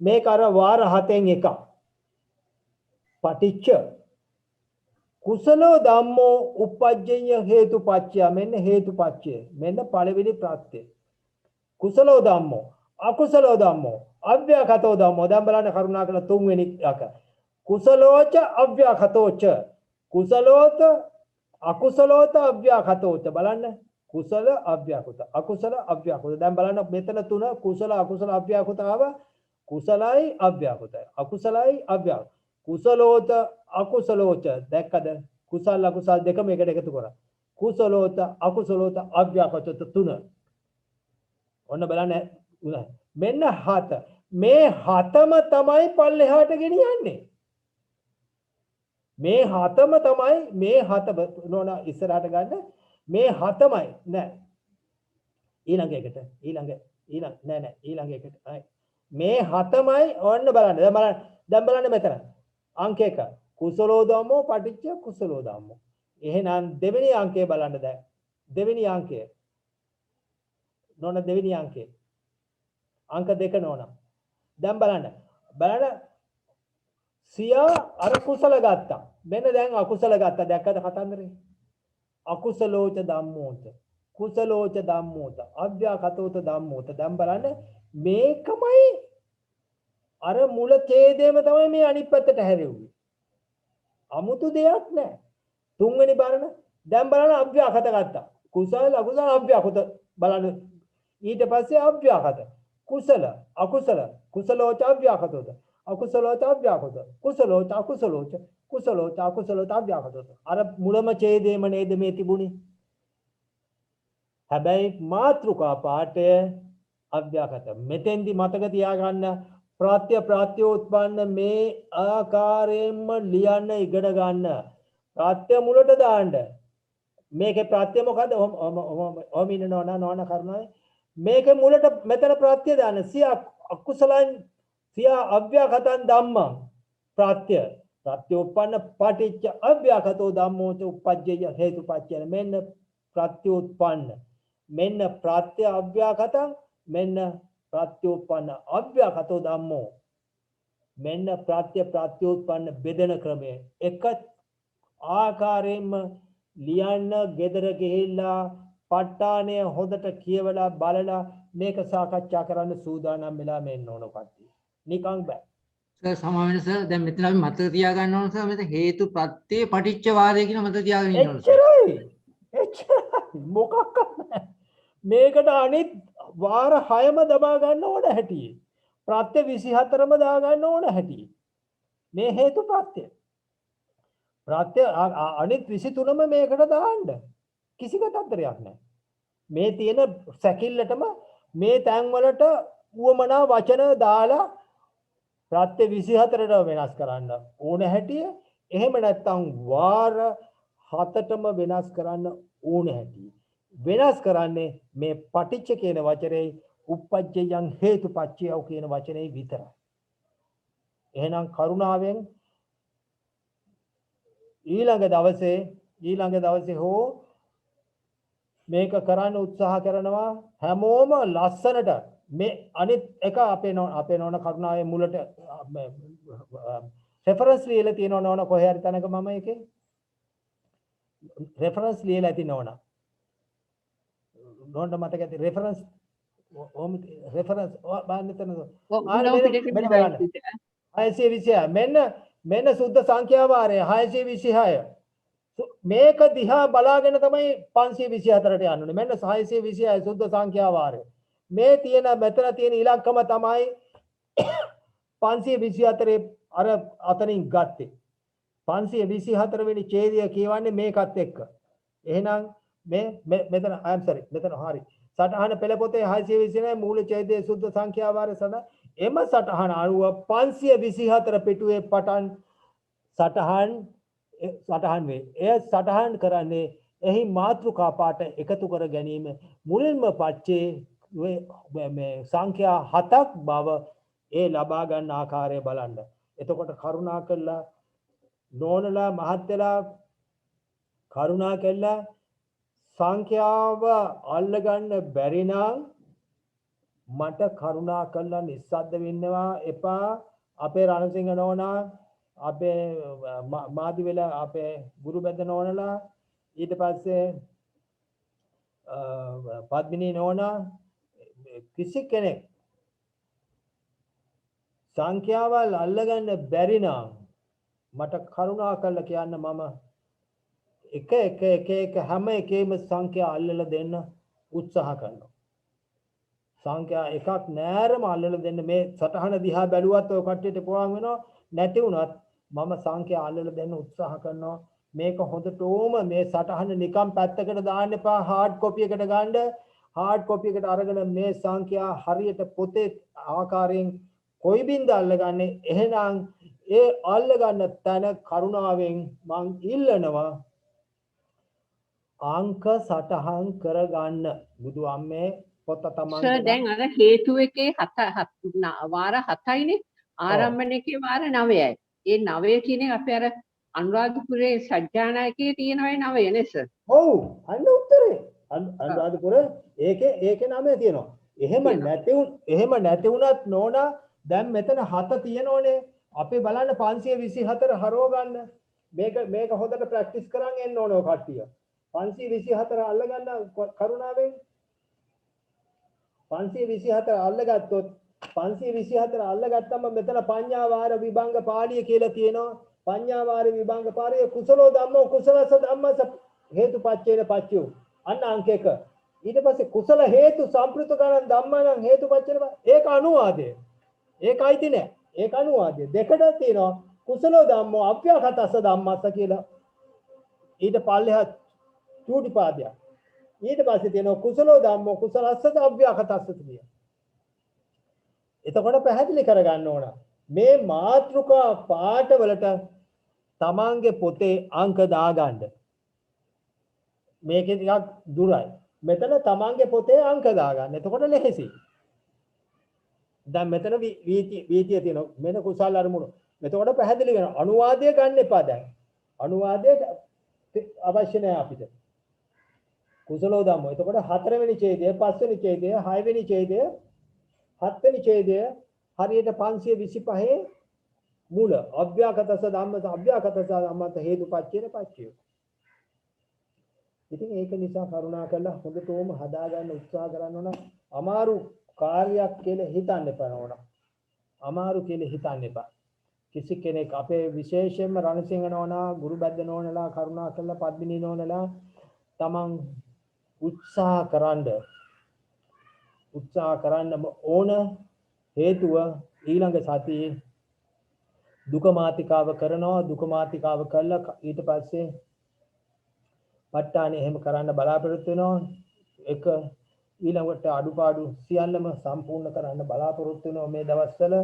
මේක අර වාර හතෙන් එකක්. පටිච්ච කුසලෝ ධම්මෝ උපජ්ජය හේතුපච්චය මෙන්න හේතුපච්චය මෙන්න පළවෙනි ප්‍රත්‍ය. කුසලෝ ධම්මෝ අකුසලෝ ධම්මෝ අව්‍යාකතෝ ධම්මෝ දැන් බලන්න කරුණාකරලා තුන්වෙනි එක. කුසලෝච අව්‍යාකතෝච කුසලෝත අකුසලෝත අව්‍යාකතෝච බලන්න කුසල අව්‍යාකෘත අකුසල අව්‍යාකෘත දැන් බලන්න මෙතන තුන කුසල අකුසල අව්‍යාකෘත ආව කුසලයි අව්‍යාකෘතයි අකුසලයි අව්‍යාකෘත කුසලෝත අකුසලෝච දැක්කද කුසල අකුසල දෙකම එකට එකතු කරා කුසලෝත අකුසලෝත අව්‍යාකෘත තුන ඔන්න බලන්න මෙන්න හත මේ හතම තමයි පල්ලෙහාට ගෙනියන්නේ මේ හතම තමයි මේ හත නෝන ඉස්සරහට ගන්න මේ හතමයි නෑ ඊළඟ එකට ඊළඟ නෑ ඊළඟ එකට මේ හතමයි ඔන්න බලන්න දැන් බලන්න මෙතන අංක 1 කුසලෝ ධම්මෝ පටිච්ච කුසලෝ ධම්මෝ එහෙනම් දෙවෙනි අංකය බලන්න දැන් දෙවෙනි අංකය නෝන දෙවෙනි අංකය අංක 2 නෝන දැන් බලන්න සියා අර කුසල ගත්තා මෙන්න දැන් අකුසල ගත්තා දැක්කද කතන්දරේ අකුසලෝච ධම්මෝච කුසලෝච ධම්මෝත අව්‍යාකතෝත ධම්මෝත. දැන් බලන්න මේකමයි අර මුල ඡේදයම තමයි මේ අනිත් පැත්තට හැරෙන්නේ. අමුතු දෙයක් නැහැ. තුන්වෙනි බලන්න. දැන් බලන්න අව්‍යාකත ගත්තා. කුසල අකුසල අව්‍යාකත බලන්න. ඊට පස්සේ අව්‍යාකත. කුසල අකුසල කුසලෝච අව්‍යාකතෝත. අකුසලෝච අව්‍යාකත. කුසලෝච අකුසලෝච කුසලෝච අකුසලෝච අව්‍යාකතෝත. අර මුලම ඡේදයම නේද මේ තිබුණේ. හැබැයි මාත්‍රිකා පාඨය අව්‍යාකත. මෙතෙන්දි මතක තියාගන්න ප්‍රත්‍යෝත්පන්න මේ ආකාරයෙන්ම ලියන්න ඉගෙන ගන්න. ප්‍රත්‍ය මුලට දාන්න. මේකේ ප්‍රත්‍ය මොකද? ඔහොම ඉන්නවන නෝන කරුණායි. මේකේ මුලට මෙතන ප්‍රත්‍ය දාන්න. සිය අකුසලයන් සිය අව්‍යාකතං ධම්මං ප්‍රත්‍යෝත්පන්න පටිච්ච අව්‍යාකතෝ ධම්මෝච උප්පජ්ජය හේතුපච්චය. මෙන්න ප්‍රත්‍යෝත්පන්න. මෙන්න ප්‍රත්‍ය අව්‍යාකතං මෙන්න ප්‍රත්‍යෝත්පන්න අව්‍යාකතෝ ධම්මෝ. මෙන්න ප්‍රත්‍යෝත්පන්න බෙදෙන ක්‍රමය එක ආකාරයෙන්ම ලියන්න ගෙදර ගිහිල්ලා ප ဋ ාණය හොඳට කියවලා බලලා මේක සාකච්ඡා කරන්න සූදානම් වෙලා මෙන්න ඕන කට්ටිය. නිකන් බෑ. සර් සමාවෙන්න සර් දැන් මෙතන අපි මතක තියාගන්න ඕන සර් මෙතන හේතු ප්‍රත්‍ය පටිච්ච වාදය කියන මතක තියාගෙන ඉන්න ඕන සර්. එච්චරයි මොකක්ද මේකට අනිත් වාර 6ම දබා ගන්න ඕන හැටි. ප්‍රත්‍ය 24ම දා ගන්න ඕන හැටි. මේ හේතු ප්‍රත්‍ය. ප්‍රත්‍ය අනිත් 23ම මේකට දාන්න. කිසි කතන්දරයක් නැහැ. මේ තියෙන සැකිල්ලටම මේ තැන් වලට උවමනා වචන දාලා ප්‍රත්‍ය 24ට වෙනස් කරන්න ඕන හැටි. එහෙම නැත්නම් වාර 7ටම වෙනස් කරන්න ඕන හැටි. වෙනස් කරන්නේ මේ පටිච්ච කියන වචනේ උප්පජ්ජයන් හේතුපච්චය කියන වචනේ විතරයි. එහෙනම් කරුණාවෙන් ඊළඟ දවසේ හෝ මේක කරන්න උත්සාහ කරනවා. හැමෝම ලස්සනට මේ අනිත් එක අපේ නෝන කරුණාවේ මුලට රෙෆරන්ස් ලියලා තියෙනව නෝන කොහේ හරි තැනක මම එකේ රෙෆරන්ස් ලියලා ඇති නෝන මතක ඇති රෙෆරන්ස් බලන්න තැනක 626 මෙන්න සුද්ධ සංඛ්‍යා වාරය 626 මේක දිහා බලාගෙන තමයි 524ට යන්න ඕනේ. මෙන්න 626 සුද්ධ සංඛ්‍යා වාරය. මේ තියෙන මෙතන තියෙන ඉලක්කම තමයි 524 අර අතනින් ගත්තේ. 524 වෙනි ඡේදය කියවන්නේ මේකත් එක්ක. එහෙනම් මෙතන මෙතන හරි. සටහන පෙළ පොතේ 629 මූල ඡේදයේ සුද්ධ සංඛ්‍යා වාරය සඳ එම සටහන අනුව 524 පිටුවේ පටන් සටහන් වේ. එය සටහන් කරන්නේ එහි මාතෘකා පාඨ එකතු කර ගැනීම මුලින්ම පච්චේ මේ සංඛ්‍යා 7ක් බව ඒ ලබා ගන්න ආකාරය බලන්න. එතකොට කරුණා කළා නෝනලා මහත්තයලා කරුණා කළා සංඛ්‍යාව අල්ලගන්න බැරි නම් මට කරුණා කළා නිස්සද්ද වෙන්නවා එපා. අපේ රණසිංහ නෝනා අපේ මාදි වෙලා අපේ ගුරු බෙද නෝනලා ඊට පස්සේ පද්මිනී නෝනා කිසි කෙනෙක් සංඛ්‍යාවල් අල්ලගන්න බැරි නම් මට කරුණා කළා කියන්න මම එක හැම එකේම සංඛ්‍යා අල්ලලා දෙන්න උත්සාහ කරනවා. සංඛ්‍යා එකක් නෑරම අල්ලලා දෙන්න මේ සටහන දිහා බැලුවත් ඔය කට්ටියට පුළුවන් වෙනවා. නැති වුණත් මම සංඛ්‍යා අල්ලලා දෙන්න උත්සාහ කරනවා. මේක හොඳටම මේ සටහන නිකම් පැත්තකට දාන්න එපා. හાર્ඩ් කොපි එකට ගන්න. හાર્ඩ් කොපි එකට අරගෙන මේ සංඛ්‍යා හරියට පොතේ ආකාරයෙන් කොයි බින්ද අල්ලගන්නේ. එහෙනම් ඒ අල්ලගන්න තැන කරුණාවෙන් මං ඉල්ලනවා අංක සටහන් කරගන්න. බුදු අම්මේ පොත තමයි. සර් දැන් අර හේතු එකේ වාර 7යිනේ ආරම්භන එකේ වාර 9යි. ඒ 9 කියන එක අපේ අර අනුරාධපුරේ සජ්ජානායකේ තියෙනවයි 9 නේ සර්. ඔව් අන්න උත්තරේ. අනුරාධපුර ඒකේ 9 තියෙනවා. එහෙම නැති වුණත් නෝනා දැන් මෙතන 7 තියෙනෝනේ. අපි බලන්න 524 හරව ගන්න. මේක හොඳට ප්‍රැක්ටිස් කරන් එන්න ඕන ඔය කට්ටිය. 524 අල්ල ගන්න කරුණාවෙන් 524 අල්ලගත්තොත් 524 අල්ලගත්තම මෙතන පඤ්ඤා වාර විභංග පාළිය කියලා තියෙනවා. පඤ්ඤා වාර විභංග පාළිය කුසලෝ ධම්මෝ කුසලස ධම්මස හේතුපච්චේන පච්චයෝ. අන්න අංක 1. ඊට පස්සේ කුසල හේතු සම්ප්‍රිත ගණන් ධම්මනම් හේතුපච්චේන ඒක අනුවාදය. ඒකයි තිනේ. ඒක අනුවාදය. දෙකට තියෙනවා කුසලෝ ධම්මෝ අව්‍යාකතස්ස ධම්මස්ස කියලා. ඊට පල්ලෙහා චූටි පාදයක්. ඊට පස්සේ තියෙනවා කුසලෝ ධම්මෝ කුසලස්සද අව්‍යාකතස්ස කියලා. එතකොට පැහැදිලි කරගන්න ඕන මේ මාත්‍රිකා පාඨවලට තමන්ගේ පොතේ අංක දාගන්න. මේකේ ටිකක් දුරයි. මෙතන තමන්ගේ පොතේ අංක දාගන්න. එතකොට ලෙහෙසි. දැන් මෙතන වීතිය තියෙනවා. මෙන්න කුසල අරමුණු. එතකොට පැහැදිලි වෙනවා. අනුවාදය ගන්න එපා දැන්. අනුවාදය අවශ්‍ය නැහැ අපිට. කුසලෝ ධම්මෝ. එතකොට 4 වෙනි ඡේදය, 5 වෙනි ඡේදය, 6 වෙනි ඡේදය, 7 වෙනි ඡේදය හරියට 525 මූල අව්‍යාකතස ධම්මස අව්‍යාකතස ධම්මත හේතුපච්චේන පච්චයෝ. ඉතින් ඒක නිසා කරුණා කරලා හොඳටම හදාගන්න උත්සාහ කරන්න ඕන. අමාරු කාර්යයක් කියලා හිතන්න එපා ඕන. අමාරු කියලා හිතන්න එපා. කිසි කෙනෙක් අපේ විශේෂයෙන්ම රණසිංහ නෝනා, ගුරුබැද්ද නෝනලා, කරුණා කරලා පද්මිනී නෝනලා තමන් උත්සාහ කරන්න ඕන. හේතුව ඊළඟ සතියේ දුක මාතිකාව කරනවා. දුක මාතිකාව කළා ඊට පස්සේ ප ဋ ාණේ එහෙම කරන්න බලාපොරොත්තු වෙනවා. එක ඊළඟට අඩුපාඩු සියල්ලම සම්පූර්ණ කරන්න බලාපොරොත්තු වෙනවා මේ දවස්වල.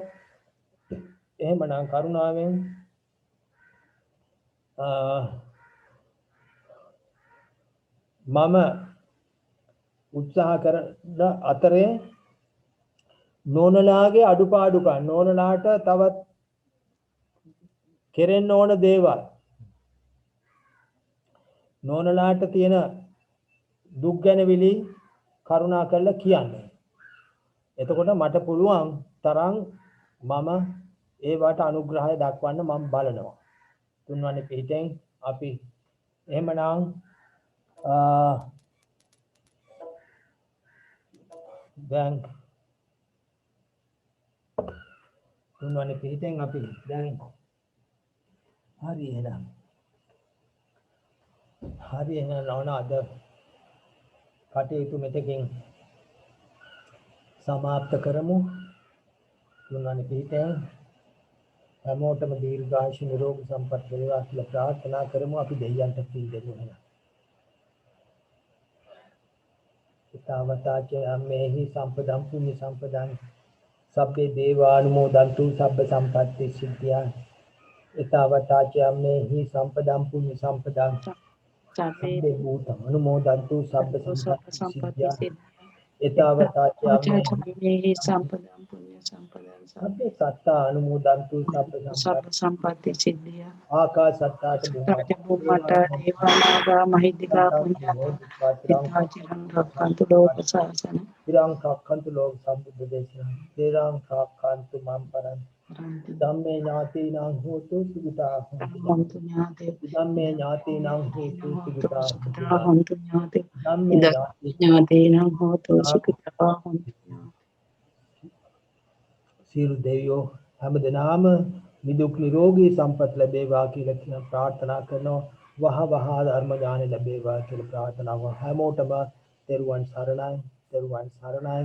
එහෙමනම් කරුණාවෙන් මම උත්සාහ කරන අතරේ නෝනලාගේ අඩුපාඩුකම් නෝනලාට තවත් කෙරෙන්න ඕන දේවල් නෝනලාට තියෙන දුක් ගැනවිලි කරුණා කරලා කියන්න. එතකොට මට පුළුවන් තරම් මම ඒවට අනුග්‍රහය දක්වන්න මම බලනවා. තුන්වැනි පිටෙන් අපි එහෙමනම් දැන් තුන්වැනි පිටෙන් අපි දැන් හරි එහෙනම් නෝන අද කටයුතු මෙතකින් සමාප්ත කරමු. තුන්වැනි පිටෙන් හැමෝටම දීර්ඝායුෂ නිරෝගී සම්පත් වේවා කියලා ප්‍රාර්ථනා කරමු. අපි දෙවියන්ට පින් දෙමු එහෙනම්. ඊතාවතාච අම්මේහි සම්පදම් පුඤ්ඤ සම්පදං සබ්බේ දේවානුමෝදන්තු සබ්බ සම්පත්ති සිද්ධියා. ඊතාවතාච අම්මේහි සම්පදම් පුඤ්ඤ සම්පදං සබ්බේ භූතං අනුමෝදන්තු සබ්බ සම්පත්ති සිද්ධියා. ඊතාවතාච අම්මේහි සම්පදම් පුඤ්ඤ සම්පදං සබ්බේ සත්තා අනුමෝදන්තු සබ්බ සම්පත්ති සිද්ධියා. ආකාශත්තාච බුම්මට දේවානාගා මහිද්దికා පුඤ්ඤාතිරං රක්ඛන්තු ලෝක සාසන තිරං රක්ඛන්තු ලෝක සම්බුද්ධ දේශනා තිරං රක්ඛන්තු මම් පරං ධම්මේ ඥාතිනං හෝතු සුඛිතා හොන්තු ඥාතේ ධම්මේ ඥාතිනං හෝතු සුඛිතා හොන්තු ඥාතේ ධම්මේ ඥාතේනං හෝතු සුඛිතා හොන්තු. සියලු දෙවියෝ හැමදෙනාම නිදුක් නිරෝගී සම්පත් ලැබේවා කියලා කියන ප්‍රාර්ථනා කරනවා. වහ ධර්ම ඥාන ලැබේවා කියලා ප්‍රාර්ථනා කරනවා. හැමෝටම තෙරුවන් සරණයි.